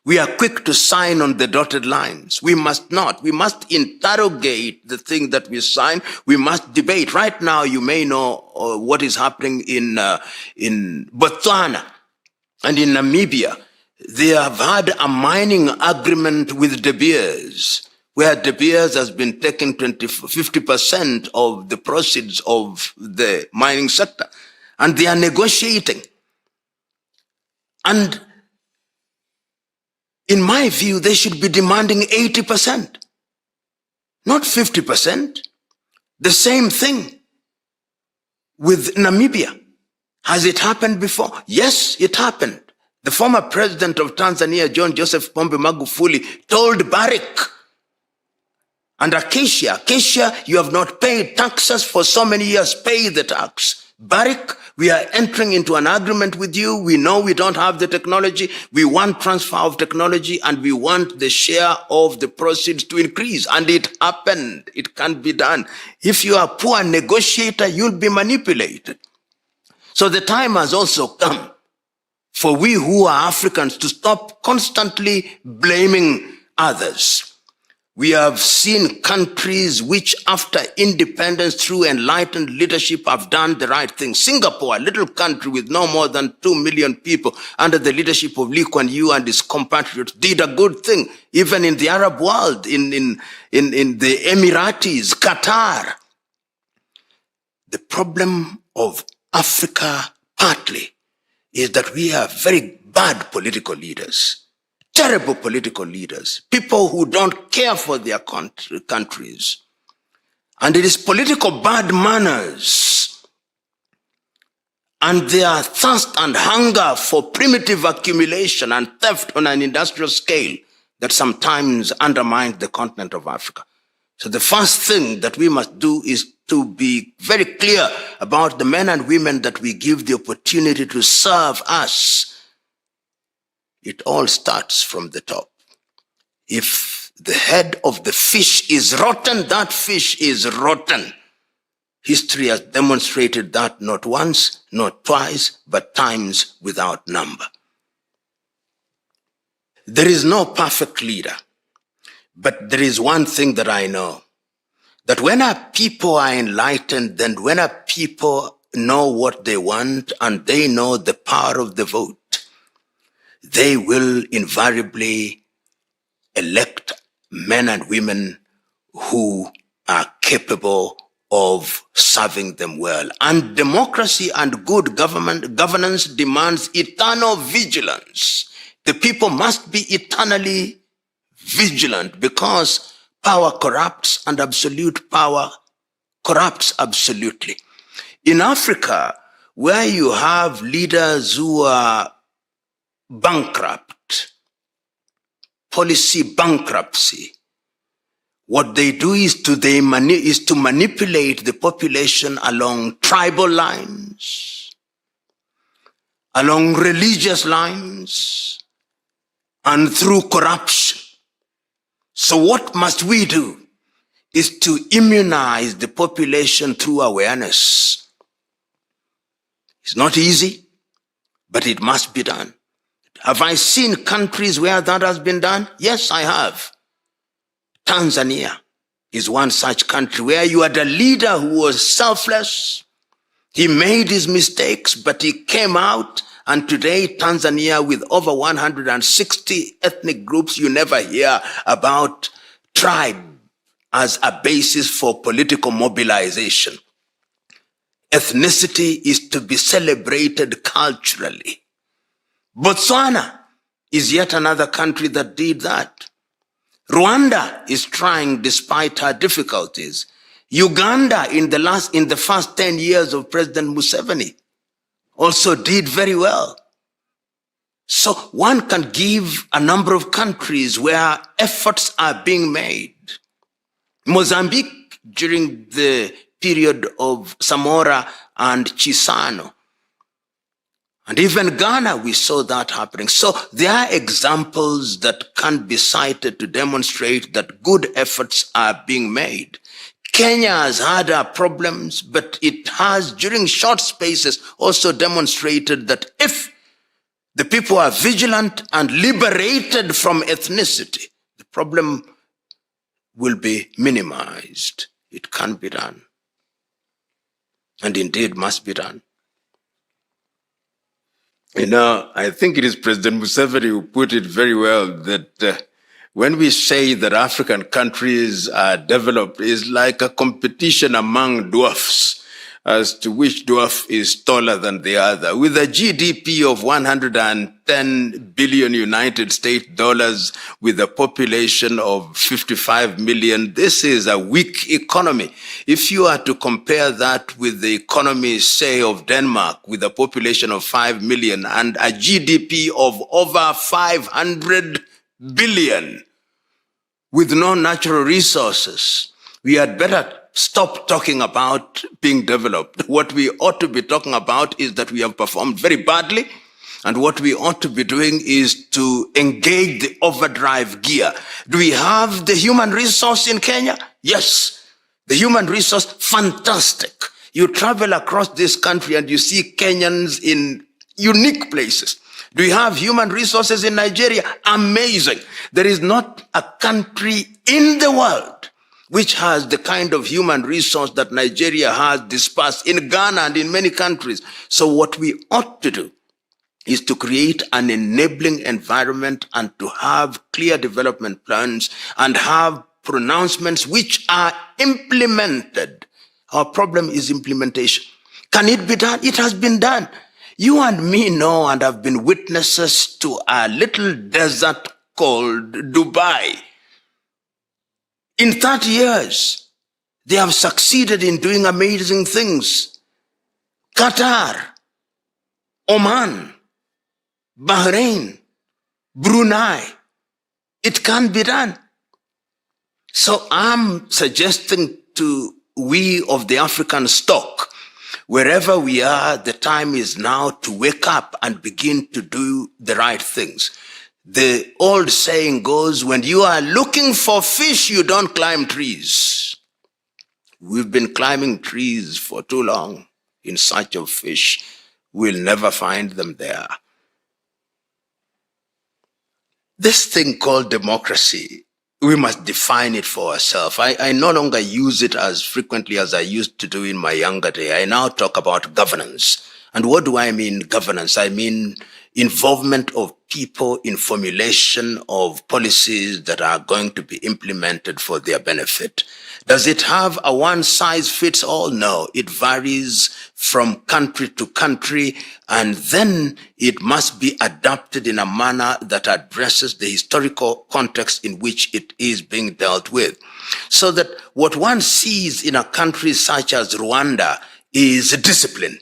We are quick to sign on the dotted lines. We must not. We must interrogate the thing that we sign. We must debate. Right now, you may know what is happening in Botswana and in Namibia. They have had a mining agreement with De Beers, where De Beers has been taking 50% of the proceeds of the mining sector. And they are negotiating. And in my view, they should be demanding 80%, not 50%. The same thing with Namibia. Has it happened before? Yes, it happened. The former president of Tanzania, John Joseph Pombe Magufuli, told Barrick and Acacia, you have not paid taxes for so many years, pay the tax. Barrick, we are entering into an agreement with you. We know we don't have the technology. We want transfer of technology, and we want the share of the proceeds to increase. And it happened. It can be done. If you are a poor negotiator, you'll be manipulated. So the time has also come for we who are Africans to stop constantly blaming others. We have seen countries which, after independence, through enlightened leadership, have done the right thing. Singapore, a little country with no more than 2 million people, under the leadership of Lee Kuan Yew and his compatriots, did a good thing. Even in the Arab world, in the Emiratis, Qatar. The problem of Africa, partly, is that we have very bad political leaders. Terrible political leaders, people who don't care for their countries. And it is political bad manners and their thirst and hunger for primitive accumulation and theft on an industrial scale that sometimes undermines the continent of Africa. So the first thing that we must do is to be very clear about the men and women that we give the opportunity to serve us. It all starts from the top. If the head of the fish is rotten, that fish is rotten. History has demonstrated that not once, not twice, but times without number. There is no perfect leader, but there is one thing that I know, that when our people are enlightened, and when our people know what they want and they know the power of the vote, they will invariably elect men and women who are capable of serving them well. And democracy and good governance demands eternal vigilance. The people must be eternally vigilant, because power corrupts and absolute power corrupts absolutely. In Africa, where you have leaders who are bankrupt, policy bankruptcy, what they do is to manipulate the population along tribal lines, along religious lines, and through corruption. So what must we do is to immunize the population through awareness. It's not easy, but it must be done. Have I seen countries where that has been done? Yes, I have. Tanzania is one such country where you had a leader who was selfless. He made his mistakes, but he came out And today, Tanzania, with over 160 ethnic groups, you never hear about tribe as a basis for political mobilization. Ethnicity is to be celebrated culturally. Botswana is yet another country that did that. Rwanda is trying despite her difficulties. Uganda in the first 10 years of President Museveni also did very well. So one can give a number of countries where efforts are being made. Mozambique during the period of Samora and Chisano. And even Ghana, we saw that happening. So there are examples that can be cited to demonstrate that good efforts are being made. Kenya has had our problems, but it has, during short spaces, also demonstrated that if the people are vigilant and liberated from ethnicity, the problem will be minimized. It can be done. And indeed must be done. You know, I think it is President Museveni who put it very well that when we say that African countries are developed, it's like a competition among dwarfs as to which dwarf is taller than the other. With a GDP of 110 billion United States dollars, with a population of 55 million, this is a weak economy. If you are to compare that with the economy, say, of Denmark, with a population of 5 million and a GDP of over 500 billion, with no natural resources, we had better stop talking about being developed. What we ought to be talking about is that we have performed very badly, and what we ought to be doing is to engage the overdrive gear. Do we have the human resource in Kenya? Yes. The human resource, fantastic. You travel across this country and you see Kenyans in unique places. Do we have human resources in Nigeria? Amazing. There is not a country in the world which has the kind of human resource that Nigeria has dispersed in Ghana and in many countries. So what we ought to do is to create an enabling environment and to have clear development plans and have pronouncements which are implemented. Our problem is implementation. Can it be done? It has been done. You and me know and have been witnesses to a little desert called Dubai. In 30 years, they have succeeded in doing amazing things. Qatar, Oman, Bahrain, Brunei, it can be done. So I'm suggesting to we of the African stock, wherever we are, the time is now to wake up and begin to do the right things. The old saying goes, when you are looking for fish, you don't climb trees. We've been climbing trees for too long in search of fish. We'll never find them there. This thing called democracy, we must define it for ourselves. I no longer use it as frequently as I used to do in my younger day. I now talk about governance. And what do I mean governance? I mean involvement of people in formulation of policies that are going to be implemented for their benefit. Does it have a one-size-fits-all? No, it varies from country to country, and then it must be adapted in a manner that addresses the historical context in which it is being dealt with. So that what one sees in a country such as Rwanda is discipline.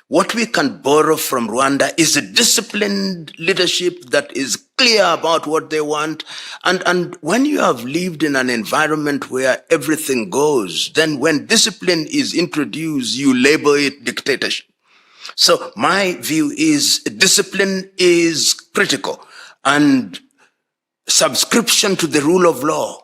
What we can borrow from Rwanda is a disciplined leadership that is clear about what they want. And when you have lived in an environment where everything goes, then when discipline is introduced, you label it dictatorship. So my view is discipline is critical, and subscription to the rule of law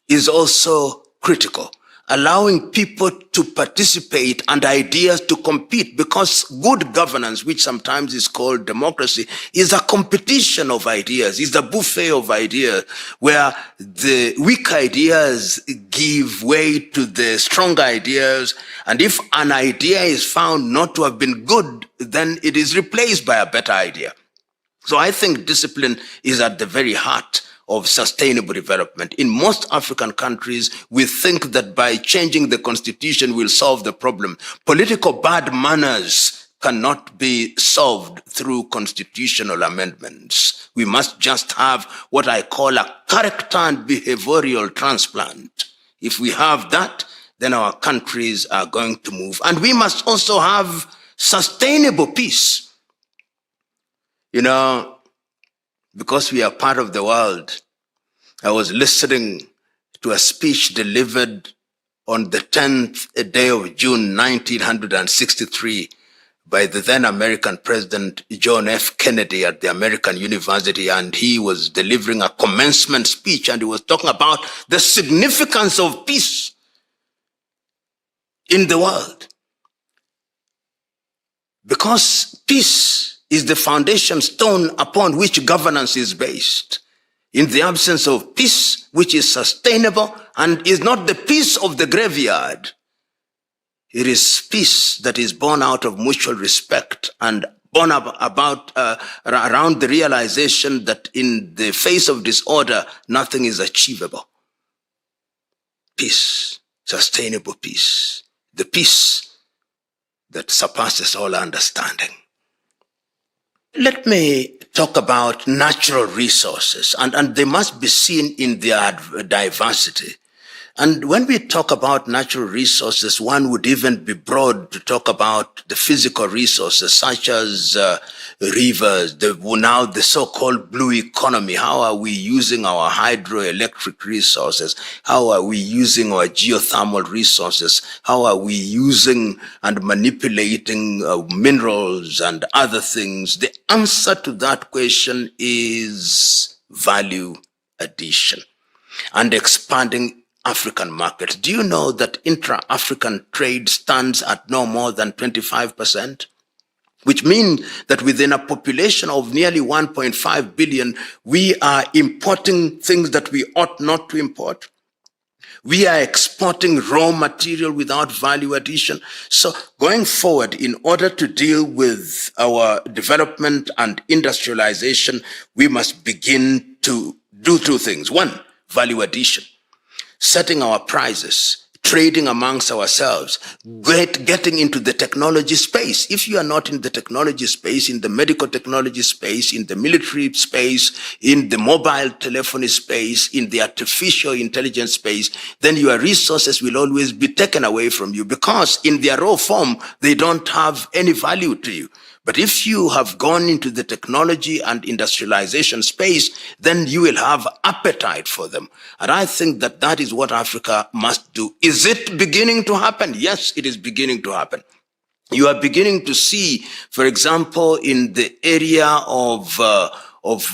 is also critical. allowing people to participate and ideas to compete, because good governance, which sometimes is called democracy, is a competition of ideas, is a buffet of ideas where the weak ideas give way to the strong ideas. And if an idea is found not to have been good, then it is replaced by a better idea. So I think discipline is at the very heart of sustainable development. In most African countries, we think that by changing the constitution we'll solve the problem. Political bad manners cannot be solved through constitutional amendments. We must just have what I call a character and behavioral transplant. If we have that, then our countries are going to move. And we must also have sustainable peace. You know, because we are part of the world, I was listening to a speech delivered on the 10th day of June, 1963, by the then American President John F. Kennedy at the American University, and he was delivering a commencement speech, and he was talking about the significance of peace in the world. Because peace is the foundation stone upon which governance is based. In the absence of peace, which is sustainable and is not the peace of the graveyard, it is peace that is born out of mutual respect and born around the realization that in the face of disorder, nothing is achievable. Peace, sustainable peace, the peace that surpasses all understanding. Let me talk about natural resources, and they must be seen in their diversity. And when we talk about natural resources, one would even be broad to talk about the physical resources, such as rivers, now the so-called blue economy. How are we using our hydroelectric resources? How are we using our geothermal resources? How are we using and manipulating minerals and other things? The answer to that question is value addition and expanding African markets. Do you know that intra-African trade stands at no more than 25%? Which means that within a population of nearly 1.5 billion, we are importing things that we ought not to import. We are exporting raw material without value addition. So going forward, in order to deal with our development and industrialization, we must begin to do two things. One, value addition. Setting our prices, trading amongst ourselves, getting into the technology space. If you are not in the technology space, in the medical technology space, in the military space, in the mobile telephony space, in the artificial intelligence space, then your resources will always be taken away from you, because in their raw form, they don't have any value to you. But if you have gone into the technology and industrialization space, then you will have appetite for them. And I think that that is what Africa must do. Is it beginning to happen? Yes, it is beginning to happen. You are beginning to see, for example, in the area of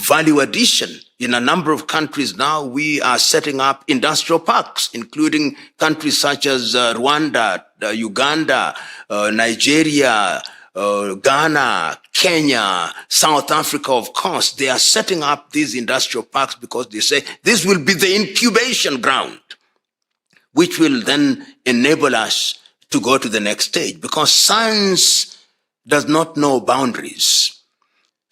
value addition, in a number of countries now, we are setting up industrial parks, including countries such as Rwanda, Uganda, Nigeria, Ghana, Kenya, South Africa, of course. They are setting up these industrial parks because they say this will be the incubation ground, which will then enable us to go to the next stage, because science does not know boundaries.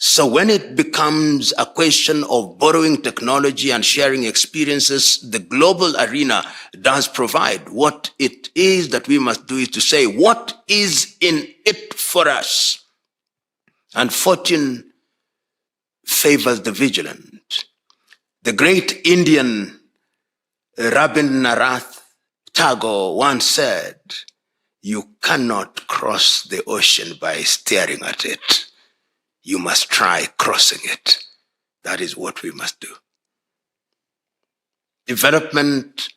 So when it becomes a question of borrowing technology and sharing experiences, the global arena does provide. What it is that we must do is to say, what is in it for us? And fortune favors the vigilant. The great Indian Rabindranath Tagore once said, you cannot cross the ocean by staring at it. You must try crossing it. That is what we must do. Development,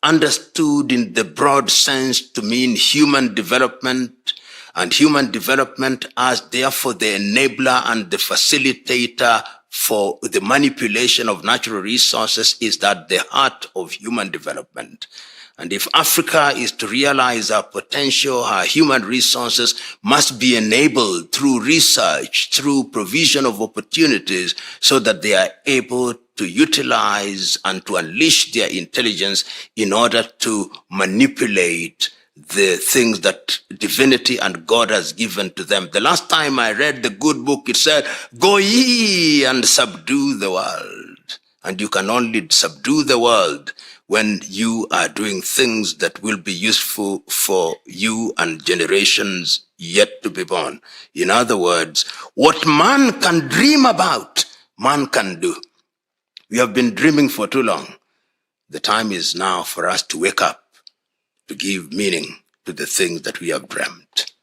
understood in the broad sense to mean human development, and human development as therefore the enabler and the facilitator for the manipulation of natural resources is at the heart of human development. And if Africa is to realize our potential, our human resources must be enabled through research, through provision of opportunities, so that they are able to utilize and to unleash their intelligence in order to manipulate the things that divinity and God has given to them. The last time I read the good book, it said, "Go ye and subdue the world." And you can only subdue the world when you are doing things that will be useful for you and generations yet to be born. In other words, what man can dream about, man can do. We have been dreaming for too long. The time is now for us to wake up, to give meaning to the things that we have dreamt.